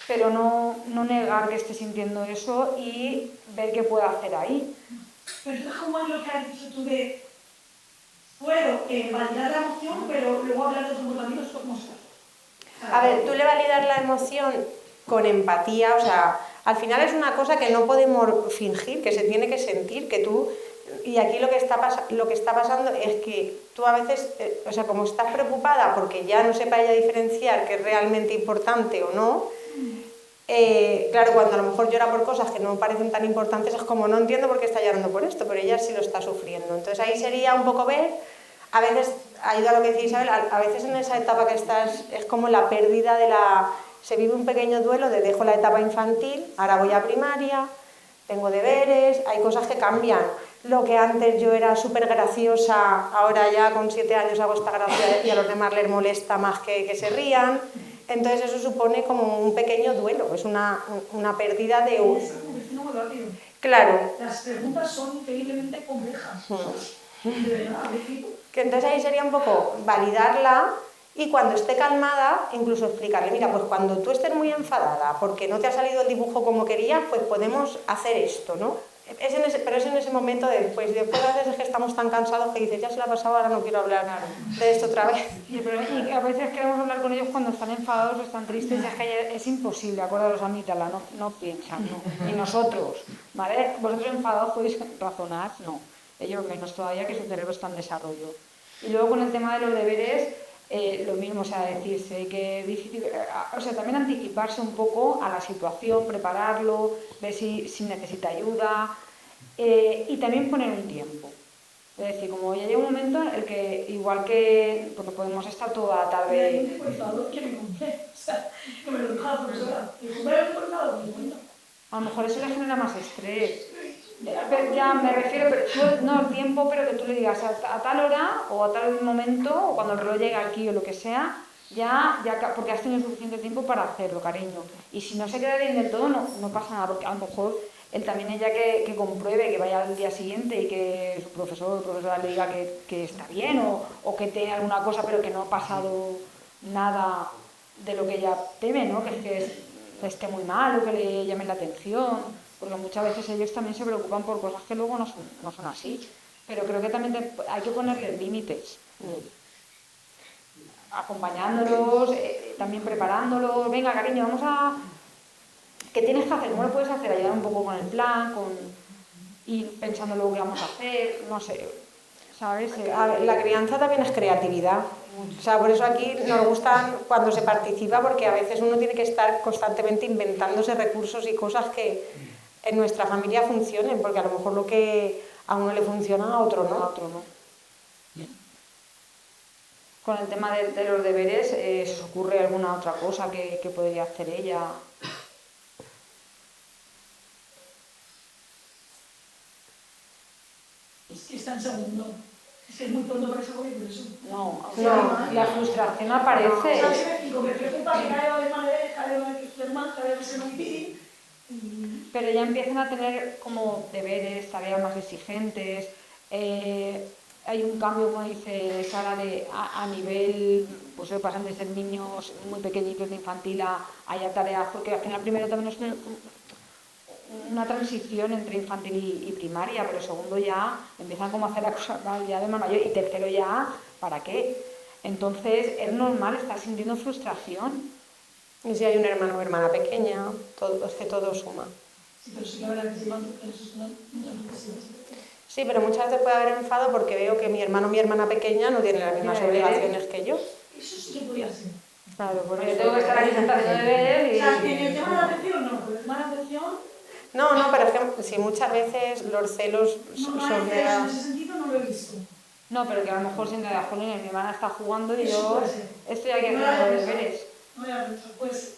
pero no negar que esté sintiendo eso y ver qué puede hacer ahí. Pero entonces, ¿cómo es lo que has dicho tú de puedo validar la emoción, pero luego hablar de los comportamientos? ¿Cómo se hace? A ver, tú le validas la emoción con empatía, o sea, al final es una cosa que no podemos fingir, que se tiene que sentir, que tú... Y aquí lo que está pasando es que tú a veces, o sea, como estás preocupada porque ya no sepa ella diferenciar qué es realmente importante o no, claro, cuando a lo mejor llora por cosas que no parecen tan importantes, es como, no entiendo por qué está llorando por esto, pero ella sí lo está sufriendo. Entonces ahí sería un poco ver, a veces, ayuda a lo que decía Isabel, a veces en esa etapa que estás, es como la pérdida de la... Se vive un pequeño duelo de dejo la etapa infantil, ahora voy a primaria, tengo deberes, hay cosas que cambian. Lo que antes yo era súper graciosa, ahora ya con 7 años hago esta gracia y a los demás les molesta más que se rían. Entonces eso supone como un pequeño duelo, es una pérdida de... Claro. Las preguntas son increíblemente complejas. De verdad, que entonces ahí sería un poco validarla y cuando esté calmada incluso explicarle, mira, pues cuando tú estés muy enfadada porque no te ha salido el dibujo como querías, pues podemos hacer esto, ¿no? Pero es en ese momento después a veces es que estamos tan cansados que dices, ya se la ha pasado, ahora no quiero hablar de esto otra vez. Y a veces queremos hablar con ellos cuando están enfadados o están tristes, y es que es imposible, acordaros, amígdala, no piensan, no. Y nosotros, ¿vale? Vosotros enfadados podéis razonar, no. Ellos menos todavía, que su cerebro está en desarrollo. Y luego con el tema de los deberes, lo mismo, o sea, decirse que es difícil, o sea, también anticiparse un poco a la situación, prepararlo, ver si necesita ayuda, y también poner un tiempo. Es decir, como ya llega un momento en el que, igual que pues, no podemos estar toda la tarde... Por favor, que me compré. O sea, que me lo dijo la profesora. Dijo, ¿me lo he comprado? A lo mejor eso le genera más estrés. Ya me refiero, pero no el tiempo, pero que tú le digas a tal hora o a tal momento, o cuando el reloj llegue aquí o lo que sea, ya porque has tenido suficiente tiempo para hacerlo, cariño. Y si no se queda bien del todo, no pasa nada, porque a lo mejor él también ella que compruebe, que vaya al día siguiente y que su profesor o profesora le diga que está bien o que tiene alguna cosa pero que no ha pasado nada de lo que ella teme, ¿no? Que esté muy mal o que le llame la atención, porque muchas veces ellos también se preocupan por cosas que luego no son así. Pero creo que también hay que ponerles límites, acompañándolos, también preparándolos. Venga, cariño, vamos a... ¿Qué tienes que hacer? ¿Cómo lo puedes hacer? Ayudar un poco con el plan, ir pensando lo que vamos a hacer, no sé, ¿sabes? A ver, la crianza también es creatividad. O sea, por eso aquí nos gusta cuando se participa, porque a veces uno tiene que estar constantemente inventándose recursos y cosas que en nuestra familia funcionen, porque a lo mejor lo que a uno le funciona, a otro no. Con el tema de los deberes, ¿se os ocurre alguna otra cosa que podría hacer ella? Es que está en segundo. Es que es muy pronto para esa cosa y por eso. No, No. la frustración ¿Sabes aparece. si me explico? Me preocupa que cada vez más deberes, cada vez más que estudiar más, cada vez más ser muy difícil. Pero ya empiezan a tener como deberes, tareas más exigentes. Hay un cambio, como dice Sara, a nivel, pues pasan de ser niños muy pequeñitos de infantil a ya tareas, porque al final primero también es una transición entre infantil y primaria, pero segundo ya empiezan como a hacer la cosa ya de más mayor y tercero ya, ¿para qué? Entonces es normal estar sintiendo frustración. Y si hay un hermano o hermana pequeña, es que todo suma. Sí, pero sí que la verdad que se van a eso muchas veces. Sí, pero muchas veces puede haber enfado porque veo que mi hermano o mi hermana pequeña no tiene las mismas Tiene deberes. obligaciones que yo. Eso sí que podría ser. Claro, porque yo tengo que estar aquí sentada haciendo deberes O y... sea, en el tema de la atención no, pero el tema de la atención No, pero es que si muchas veces los celos no hay son celos en ese sentido, no lo he visto. No, pero que a lo mejor siento de jolines, mi hermana está jugando y Eso yo puede ser. estoy aquí No haciendo la he los pensado. deberes. No era mucho, pues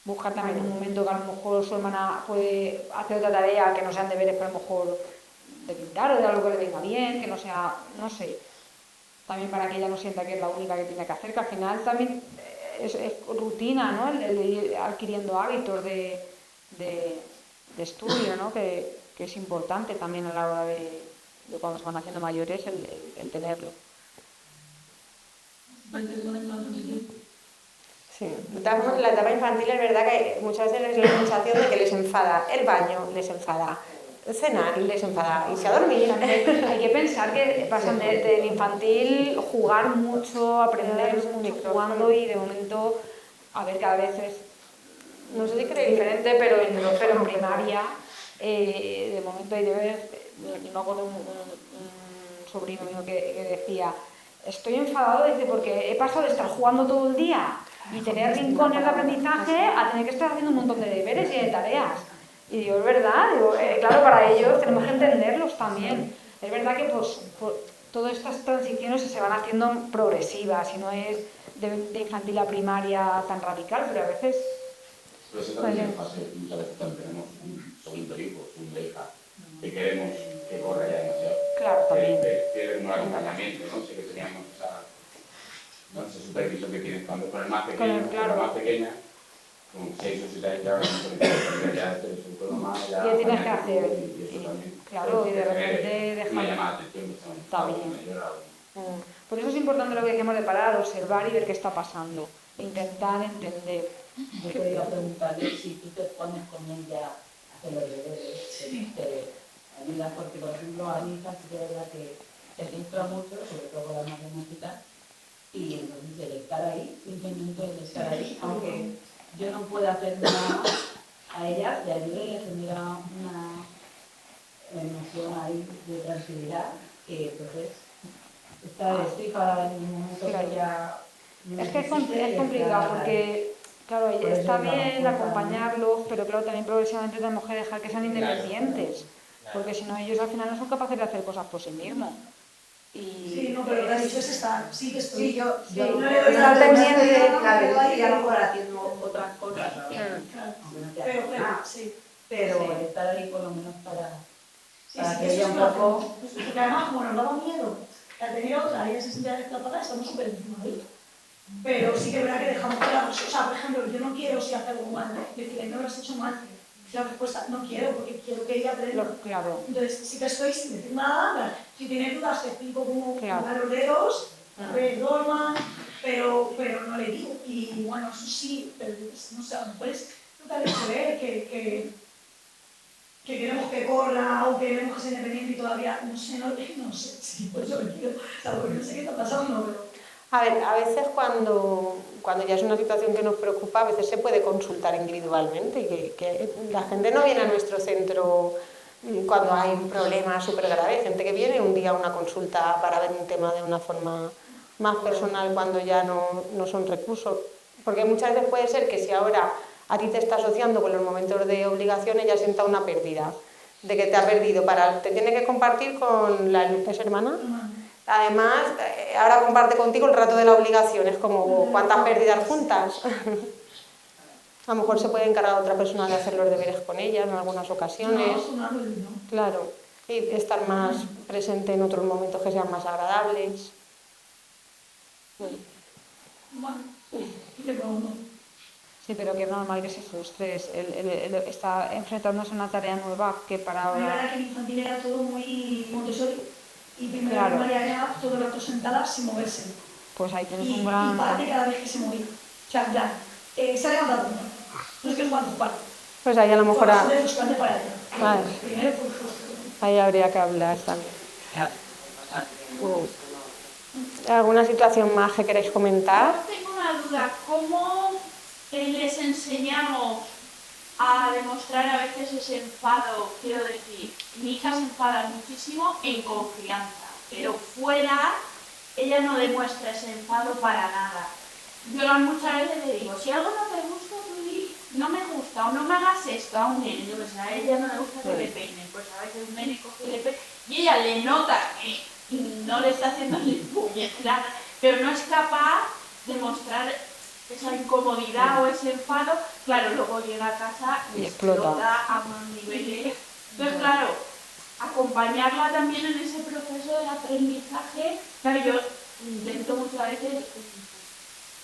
Buscar también un momento que a lo mejor su hermana puede hacer otra tarea que no sean deberes, pero a lo mejor de pintar o de algo que le venga bien, que no sea, no sé. También para que ella no sienta que es la única que tiene que hacer, que al final también es rutina, ¿no? El ir adquiriendo hábitos de estudio, ¿no? Que es importante también a la hora de cuando se van haciendo mayores el tenerlo. Sí. La etapa infantil es verdad que muchas veces es la sensación de que les enfada el baño, les enfada cenar, les enfada irse a dormir. Hay que pensar que pasan del infantil jugar mucho, aprender mucho jugando y de momento, a ver, cada vez es, no sé si creo diferente, pero en primaria, de momento hay deberes. Yo me acuerdo un sobrino mío que decía, estoy enfadado, dice, porque he pasado de estar jugando todo el día y tener rincones de aprendizaje a tener que estar haciendo un montón de deberes y de tareas. Y digo, es verdad, digo, claro, para ellos tenemos que entenderlos también. Es verdad que pues, todas estas transiciones se van haciendo progresivas y no es de infantil a primaria tan radical, pero a veces... Pero eso también pasa, muchas veces también tenemos un segundo hijo, una hija, que queremos que corra ya demasiado. Claro, también. Que un acompañamiento, ¿no? Sí que teníamos esa supervisión que tienes cuando con el más pequeño, Claro. con la más pequeña, con 6 o 7 años ya eres autónoma, ya ¿Qué tienes que hacer? Y eso también. Claro, y de repente me dejar... llama la atención que Está bien. Por eso es importante lo que decíamos de parar, observar y ver qué está pasando. E intentar entender. Yo quería preguntarle si tú te pones con ella a hacer los deberes, te ayudas, porque por ejemplo a mi hija sí que es verdad que se centra mucho, sobre todo con las matemáticas, y entonces el estar ahí, simplemente el estar ahí, aunque yo no pueda hacer nada a ella, le ayuda y le genera una emoción ahí de tranquilidad, que entonces estoy para en un momento que ella... Es que es complicado porque, claro, está bien acompañarlos, pero claro, también progresivamente tenemos que dejar que sean independientes, porque si no ellos al final no son capaces de hacer cosas por sí mismos. Sí, no, pero lo que has dicho es estar, sí que estoy. Sí, yo no no le doy la pendiente, atención, claro, pero estoy a lo mejor haciendo otras cosas, Claro. aunque no te Pero, haga nada, sí. pero estar ahí por lo menos para Sí, que eso ella es un una poco... cosa. Porque además, como nos daba miedo al tener otra, ella se sentía desplatada, estamos súper encima de ella. Pero sí que es verdad que dejamos claro, o sea, por ejemplo, yo no quiero si hace algo mal, decir, no lo has hecho mal. La respuesta, no quiero, porque quiero que ella aprenda. Claro. Entonces, sí que estoy sin decir nada, si tiene dudas, te explico cómo Claro. a los dedos, a ver, Dolman, pero no le digo. Y bueno, eso sí, pero no sé, a lo mejor es tal vez ver que queremos que corra o que queremos que sea independiente y todavía, no sé, sí, por eso me quiero, o sea, porque no sé qué está pasando, pero... A ver, a veces cuando ya es una situación que nos preocupa, a veces se puede consultar individualmente y que la gente no viene a nuestro centro cuando hay un problema súper grave. Hay gente que viene un día a una consulta para ver un tema de una forma más personal cuando ya no son recursos. Porque muchas veces puede ser que si ahora a ti te está asociando con los momentos de obligación, ella sienta una pérdida, de que te ha perdido, te tiene que compartir con la hermana. Además, ahora comparte contigo el rato de la obligación, es como cuántas pérdidas juntas. A lo mejor se puede encargar otra persona de hacer los deberes con ella en algunas ocasiones. No. Claro, y estar más presente en otros momentos que sean más agradables. Bueno, ¿qué podemos? Sí, pero que es normal que se frustres. Él está enfrentándose a una tarea nueva que para La ahora... verdad que en infantil era todo muy Montessori y primero Claro. primaria era todo el rato sentada sin moverse. Pues ahí tienes Y un gran... parte cada vez que se movía. O sea, en plan, se ha levantado. No es que es cuando para. Pues ahí a lo mejor Fue frustrante para ella. Vale. Primero fue frustrante. ahí habría que hablar también. ¿Alguna situación más que queréis comentar? Tengo una duda, ¿cómo les enseñamos a demostrar a veces ese enfado? Quiero decir, mi hija se enfada muchísimo en confianza, pero fuera ella no demuestra ese enfado para nada. Yo muchas veces le digo, si algo no te gusta, tú di, no me gusta o no me hagas esto a un nene. Yo pues a ella no le gusta que le peinen, pues a veces un nene coge y le peina y ella le nota que no le está haciendo ni puñetera, pero no es capaz de mostrar esa incomodidad o ese enfado. Claro, luego llega a casa y explota a unos niveles. Entonces, claro, acompañarla también en ese proceso de aprendizaje. Claro, yo intento muchas veces,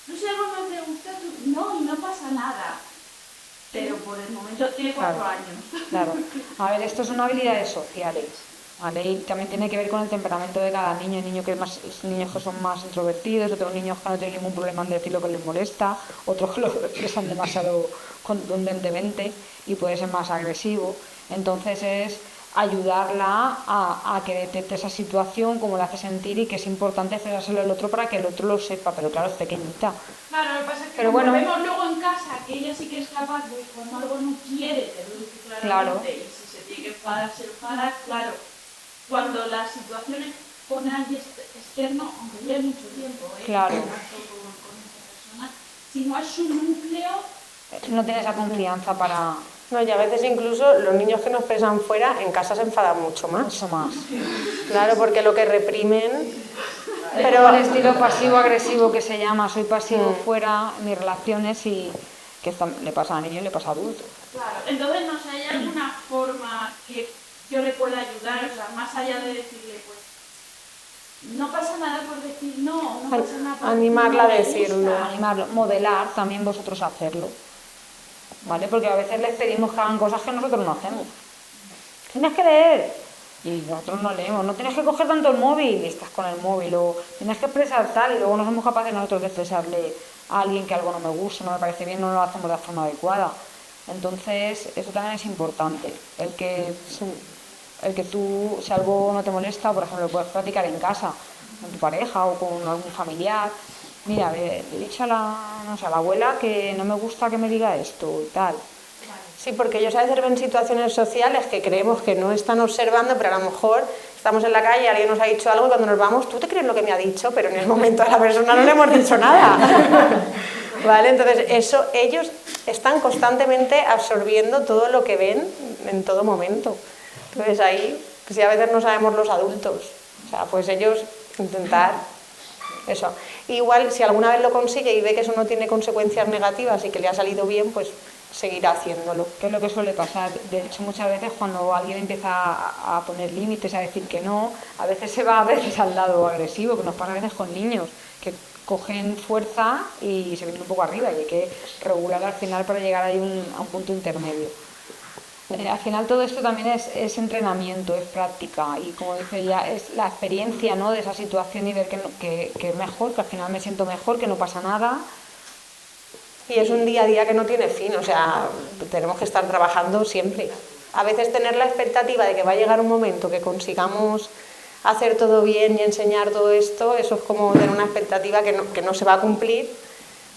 no sé, algo no te gusta, no, y no pasa nada. Pero por el momento tiene 4 años. Claro. A ver, esto son habilidades sociales. ¿Vale? Y también tiene que ver con el temperamento de cada niño. Hay niños que son más introvertidos, otros niños que no tienen ningún problema en decir lo que les molesta, otros que lo expresan demasiado contundentemente y puede ser más agresivo. Entonces es ayudarla a que detecte esa situación, cómo la hace sentir y que es importante expresárselo al otro para que el otro lo sepa, pero claro, es pequeñita. Claro, lo que pasa es que pero como bueno, vemos luego en casa que ella sí que es capaz de cuando algo no quiere, te lo dice claramente, y si se tiene que enfadar, se enfada, claro. Cuando la situación es con alguien externo, aunque lleve mucho tiempo, claro. con esa persona, si no es su núcleo, no tiene esa confianza para... No, y a veces incluso los niños que nos expresan fuera, en casa se enfadan mucho más. Mucho más. Claro, porque lo que reprimen... Pero el estilo pasivo-agresivo que se llama, soy pasivo fuera, mis relaciones y que esto le pasa a niños y le pasa a adultos. claro. Entonces, no sé, ¿hay alguna forma que yo le pueda ayudar? O sea, más allá de decirle, pues, no pasa nada por decir no pasa nada por animarla a decir no me decirlo. gusta. Animarlo, modelar también vosotros hacerlo. ¿Vale? Porque a veces les pedimos que hagan cosas que nosotros no hacemos. Tienes que leer. Y nosotros no leemos. No tienes que coger tanto el móvil y estás con el móvil. O tienes que expresar tal y luego no somos capaces nosotros de expresarle a alguien que algo no me gusta, no me parece bien, no lo hacemos de la forma adecuada. Entonces, eso también es importante. El que tú, si algo no te molesta, por ejemplo, lo puedes practicar en casa, con tu pareja o con algún familiar. Mira, le he dicho a la abuela que no me gusta que me diga esto y tal. Sí, porque ellos a veces ven situaciones sociales que creemos que no están observando, pero a lo mejor estamos en la calle, alguien nos ha dicho algo y cuando nos vamos, ¿tú te crees lo que me ha dicho? Pero en el momento a la persona no le hemos dicho nada. ¿Vale? Entonces, ellos están constantemente absorbiendo todo lo que ven en todo momento. Entonces ahí, pues a veces no sabemos los adultos. O sea, pues ellos intentar eso. Igual, si alguna vez lo consigue y ve que eso no tiene consecuencias negativas y que le ha salido bien, pues seguirá haciéndolo. Que es lo que suele pasar. De hecho, muchas veces cuando alguien empieza a poner límites, a decir que no, a veces se va a veces al lado agresivo, que nos pasa a veces con niños, que cogen fuerza y se vienen un poco arriba y hay que regular al final para llegar ahí a un punto intermedio. Al final todo esto también es entrenamiento, es práctica y como dice ella, es la experiencia, ¿no?, de esa situación y ver que es mejor, que al final me siento mejor, que no pasa nada. Y es un día a día que no tiene fin, o sea, tenemos que estar trabajando siempre. A veces tener la expectativa de que va a llegar un momento que consigamos hacer todo bien y enseñar todo esto, eso es como tener una expectativa que no se va a cumplir.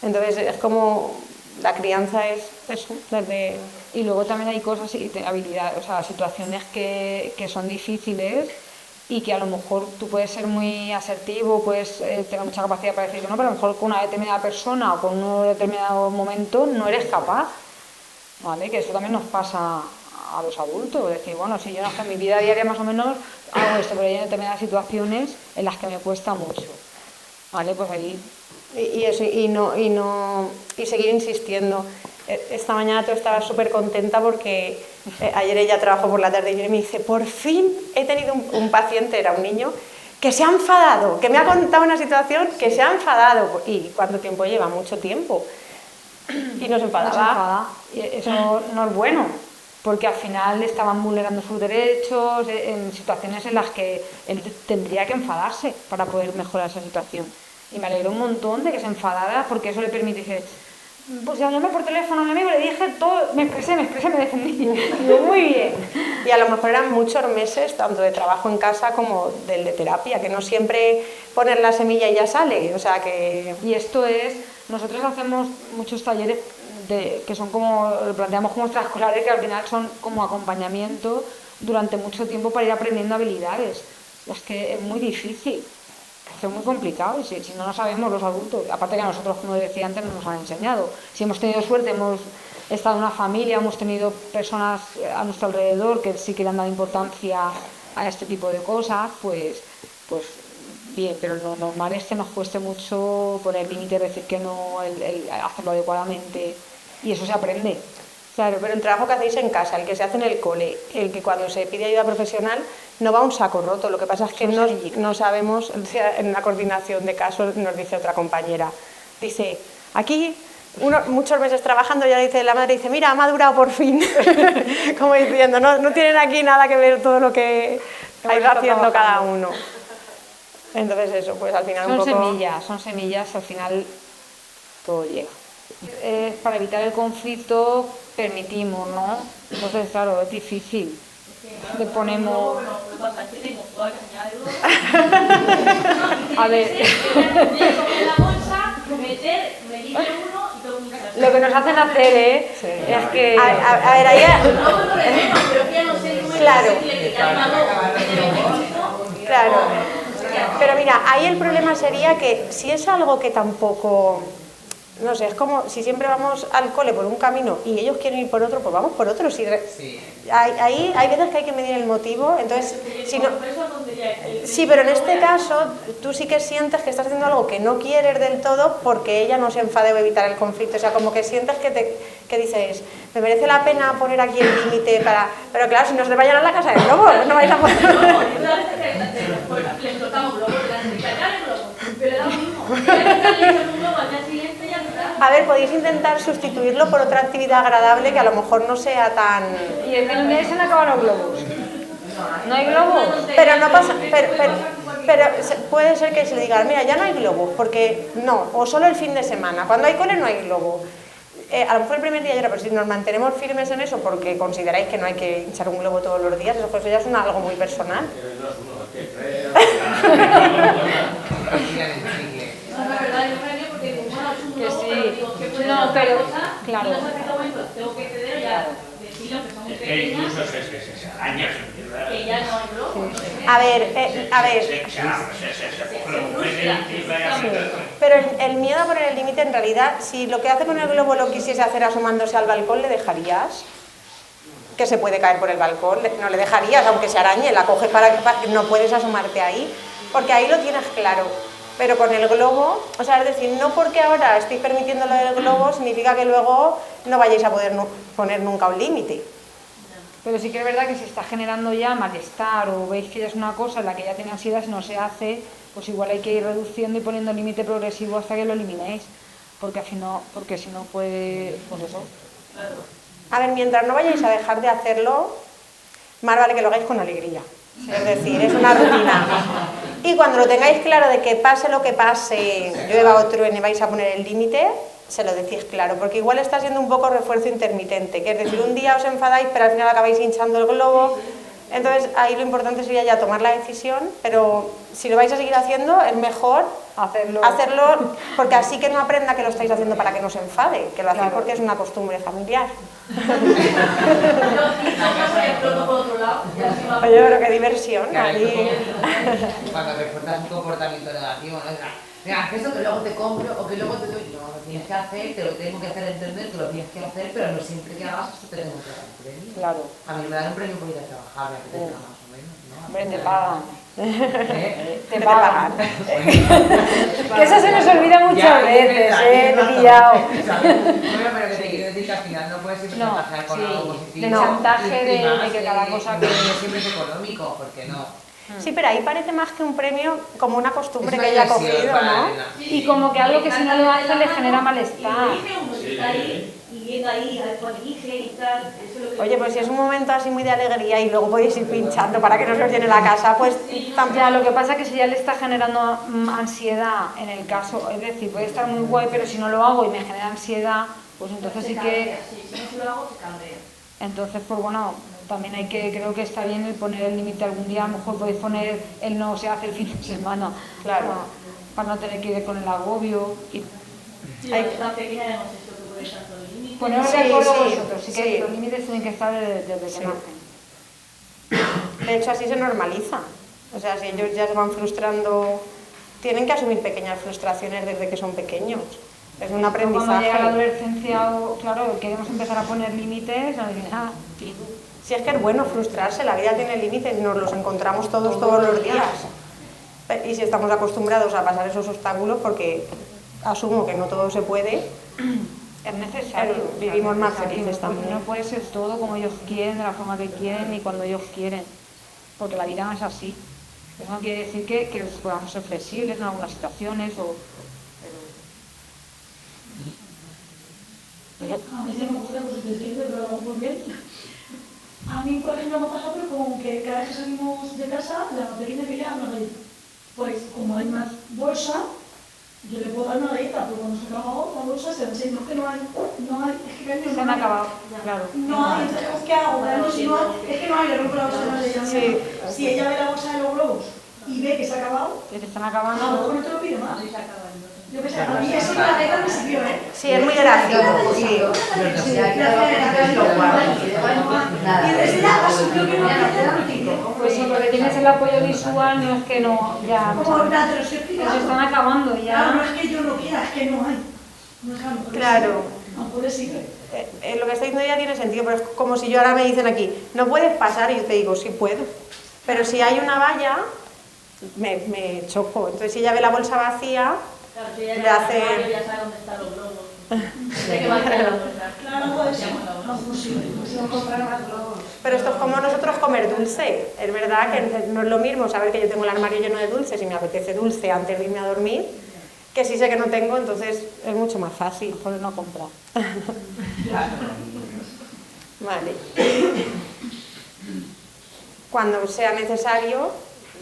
Entonces es como la crianza es eso, desde... Y luego también hay cosas y habilidades, o sea, situaciones que son difíciles y que a lo mejor tú puedes ser muy asertivo, puedes tener mucha capacidad para decir que no, pero a lo mejor con una determinada persona o con un determinado momento no eres capaz, ¿vale? Que eso también nos pasa a los adultos, decir, bueno, si yo en mi vida diaria más o menos hago esto, pero hay determinadas situaciones en las que me cuesta mucho, ¿vale? Pues ahí... Y seguir insistiendo. Esta mañana tú estabas súper contenta porque ayer ella trabajó por la tarde y me dice, por fin he tenido un paciente, era un niño, que se ha enfadado, que me ha contado una situación que se ha enfadado. ¿Y cuánto tiempo lleva? Mucho tiempo. Y no se enfadaba. No se enfada. Y eso no es bueno, porque al final estaban vulnerando sus derechos en situaciones en las que él tendría que enfadarse para poder mejorar esa situación. Y me alegró un montón de que se enfadara, porque eso le permite decir, pues llamé por teléfono a mi amigo, le dije todo, me expresé, me defendí. Digo, muy bien. Y a lo mejor eran muchos meses, tanto de trabajo en casa como del de terapia, que no siempre poner la semilla y ya sale, o sea que... Y esto es, nosotros hacemos muchos talleres que son como, lo planteamos como extraescolares, que al final son como acompañamiento durante mucho tiempo para ir aprendiendo habilidades. Es que es muy difícil. Es muy complicado y si no lo sabemos los adultos, aparte que a nosotros, como decía antes, nos han enseñado. Si hemos tenido suerte, hemos estado en una familia, hemos tenido personas a nuestro alrededor que sí que le han dado importancia a este tipo de cosas, pues bien, pero lo normal es que nos cueste mucho poner límites, decir que no, el hacerlo adecuadamente, y eso se aprende. Claro, pero el trabajo que hacéis en casa, el que se hace en el cole, el que cuando se pide ayuda profesional no va a un saco roto. Lo que pasa es que no sabemos, en la coordinación de casos nos dice otra compañera, dice, aquí muchos meses trabajando, ya dice la madre, dice, mira, ha madurado por fin, como diciendo, no tienen aquí nada que ver todo lo que ha ido haciendo cada uno. Entonces eso, pues al final un poco... Son semillas, al final todo llega. Para evitar el conflicto permitimos, ¿no? Entonces, claro, es difícil. Le ponemos... A ver... Lo que nos hacen hacer, Sí. es que... A ver, ahí... Claro. Pero mira, ahí el problema sería que si es algo que tampoco... No sé, es como si siempre vamos al cole por un camino y ellos quieren ir por otro, pues vamos por otro. Ahí hay veces que hay que medir el motivo, entonces... Si no, sí, pero en este caso tú sí que sientes que estás haciendo algo que no quieres del todo porque ella no se enfade o evitar el conflicto. O sea, como que sientes que dices, me merece la pena poner aquí el límite para... Pero claro, si no se te vayan a la casa del lobo, no vais a poder... Les tocamos globos, pero le da lo mismo. A ver, podéis intentar sustituirlo por otra actividad agradable que a lo mejor no sea tan... ¿Y en el mes se han acabado los globos? ¿No hay globos? Pero no pasa... Pero puede ser que se le diga, mira, ya no hay globos, porque no, o solo el fin de semana. Cuando hay cole no hay globo. A lo mejor el primer día ya era, pero si nos mantenemos firmes en eso porque consideráis que no hay que hinchar un globo todos los días, eso pues ya es algo muy personal. Que sí, no, pero claro. Tengo que ceder ya, decirlo que son muy pequeñas, que ya no hay globos. A ver. Pero el miedo a poner el límite, en realidad, si lo que hace con el globo lo quisiese hacer asomándose al balcón, ¿le dejarías? Que se puede caer por el balcón, no le dejarías, aunque se arañe, la coges no puedes asomarte ahí, porque ahí lo tienes claro. Pero con el globo, o sea, es decir, no porque ahora estéis permitiendo lo del globo significa que luego no vayáis a poder poner nunca un límite. Pero sí que es verdad que si está generando ya malestar o veis que ya es una cosa en la que ya tiene ansiedad, si no se hace, pues igual hay que ir reduciendo y poniendo límite progresivo hasta que lo eliminéis, porque si no puede, pues eso. A ver, mientras no vayáis a dejar de hacerlo, más vale que lo hagáis con alegría. Es decir, es una rutina. Y cuando lo tengáis claro de que pase lo que pase, llueva o truene, vais a poner el límite, se lo decís claro, porque igual está siendo un poco refuerzo intermitente, que es decir, un día os enfadáis, pero al final acabáis hinchando el globo. Entonces ahí lo importante sería ya tomar la decisión, pero si lo vais a seguir haciendo es mejor hacerlo porque así que no aprenda que lo estáis haciendo para que no se enfade, que lo hacéis porque es una costumbre familiar. Oye, pero qué diversión. Cuando refuerzas un comportamiento negativo, ¿no? Venga, que eso que luego te compro o que luego te doy. No, lo tienes que hacer, te lo tengo que hacer entender que lo tienes que hacer, pero no siempre que hagas esto te tengo que dar un premio. Claro. A mí me dan un premio por ir a trabajar, me apetece más o menos, ¿no? Hombre, te pagan. Te pagan. Que eso se nos olvida muchas veces, pillado. Bueno, pero que te quiero decir que al final no puedes siempre chantajear con algo positivo. Del chantaje Y más de que cada cosa no siempre es económico, porque no. Sí, pero ahí parece más que un premio como una costumbre Es que una ella ha inversión cogido, para ¿no? Elena. Y como que algo que si no lo hace le genera malestar. Y uno que está ahí, y viendo ahí a después elige y tal, eso es lo que... Oye, pues si es un momento así muy de alegría y luego podéis ir pinchando para que no se os llene la casa, pues Ya, lo que pasa es que si ya le está generando ansiedad en el caso, es decir, puede estar muy guay, pero si no lo hago y me genera ansiedad, pues entonces sí que... Sí, si no se lo hago, te cambia. Entonces, pues bueno, también hay que, creo que está bien el poner el límite algún día, a lo mejor podéis poner el no se hace el fin de semana, Claro. para no tener que ir con el agobio. Y Sí, la pequeña hemos hecho que puede estar todo el límite. poneros Sí, de acuerdo sí, vosotros, sí que sí. los límites tienen que estar desde que nacen. de hecho así se normaliza. O sea, si ellos ya se van frustrando, tienen que asumir pequeñas frustraciones desde que son pequeños. Es un Cuando llega la aprendizaje. adolescencia, claro, queremos empezar a poner límites, nos dicen, Si es que es bueno frustrarse, la vida tiene límites y nos los encontramos todos los días. Y si estamos acostumbrados a pasar esos obstáculos, porque asumo que no todo se puede, es necesario. Vivimos más necesario, felices porque también. no puede ser todo como ellos quieren, de la forma que quieren y cuando ellos quieren, porque la vida no es así. Eso no quiere decir que podamos ser flexibles en algunas situaciones A mí se me ocurre, pues te digo, pero muy bien. A mí, por ejemplo, me ha pasado pero con que cada vez que salimos de casa, la pequeña quería una galleta. Pues, como hay más bolsa, yo le puedo dar una galleta, pero cuando se acabó la bolsa, se dice, no, que no hay, es que cariño, se han acabado, claro. No hay, entonces, ¿qué hago? Claro, si no hay, es que no hay, le rompo la bolsa de la galleta. Sí. Si ella ve la bolsa de los globos y ve que se ha acabado, Que te están a lo mejor acabando. no te lo pide más. Ahí se acaba el otro. Yo qué sé, a mí eso de la galleta me sirvió, ¿eh? Sí, es muy gráfico. Sí. Y desde ya asumió que no había Pues sí, porque tienes el apoyo visual, no es que no, ya, como verdad, te lo estoy se explicando. están acabando Claro, no ya. es que yo no quiera, es que no hay. No es que a lo mejor Claro. sí, a lo mejor sí. Lo que está diciendo ella tiene sentido, pero es como si yo ahora me dicen aquí, no puedes pasar, y yo te digo, sí puedo. Pero si hay una valla, me choco. Entonces, si ella ve la bolsa vacía, Claro, si ella Le ya hace- ya sabe dónde están los globos. De que va a quedar la bolsa. Claro, puede ser. No, posible. Si no comprar más globos. pero esto es como nosotros comer dulce. Es verdad que no es lo mismo saber que yo tengo el armario lleno de dulces y me apetece dulce antes de irme a dormir, que si sé que no tengo, entonces es mucho más fácil. Mejor no comprar. Vale. Cuando sea necesario,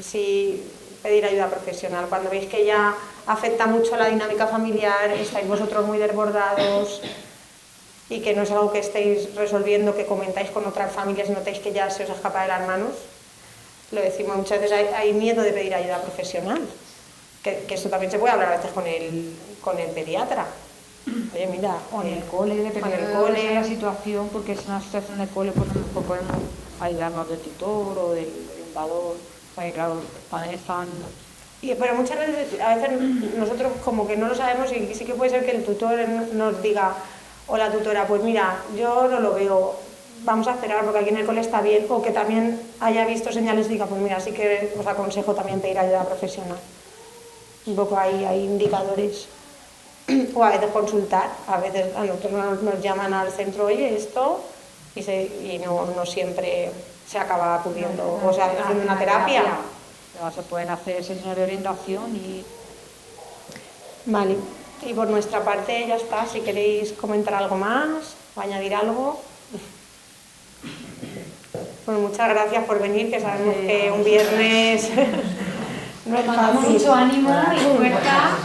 sí pedir ayuda profesional. Cuando veis que ya afecta mucho la dinámica familiar, estáis vosotros muy desbordados y que no es algo que estéis resolviendo, que comentáis con otras familias y notáis que ya se os escapa de las manos, lo decimos muchas veces, hay miedo de pedir ayuda profesional. Que eso también se puede hablar a veces con el pediatra. Oye, mira, O en el cole, con dependiendo el de cole. la situación, porque si es una situación de cole, pues a lo mejor podemos ayudarnos del tutor o del orientador. Porque claro, también están... Pero muchas veces, a veces nosotros como que no lo sabemos y sí que puede ser que el tutor nos diga, o la tutora, pues mira, yo no lo veo, vamos a esperar porque aquí en el cole está bien, o que también haya visto señales y diga, pues mira, sí que os aconsejo también pedir ayuda profesional. Un poco hay indicadores. O a veces consultar, a veces a nosotros nos llaman al centro, oye, esto, y no siempre se acaba acudiendo, o sea, haciendo una terapia. Pero se pueden hacer sesiones de orientación y... Vale, y por nuestra parte ya está, si queréis comentar algo más o añadir algo. Bueno, muchas gracias por venir, que sabemos que un viernes no es Mandamos fácil. mucho ánimo y fuerza.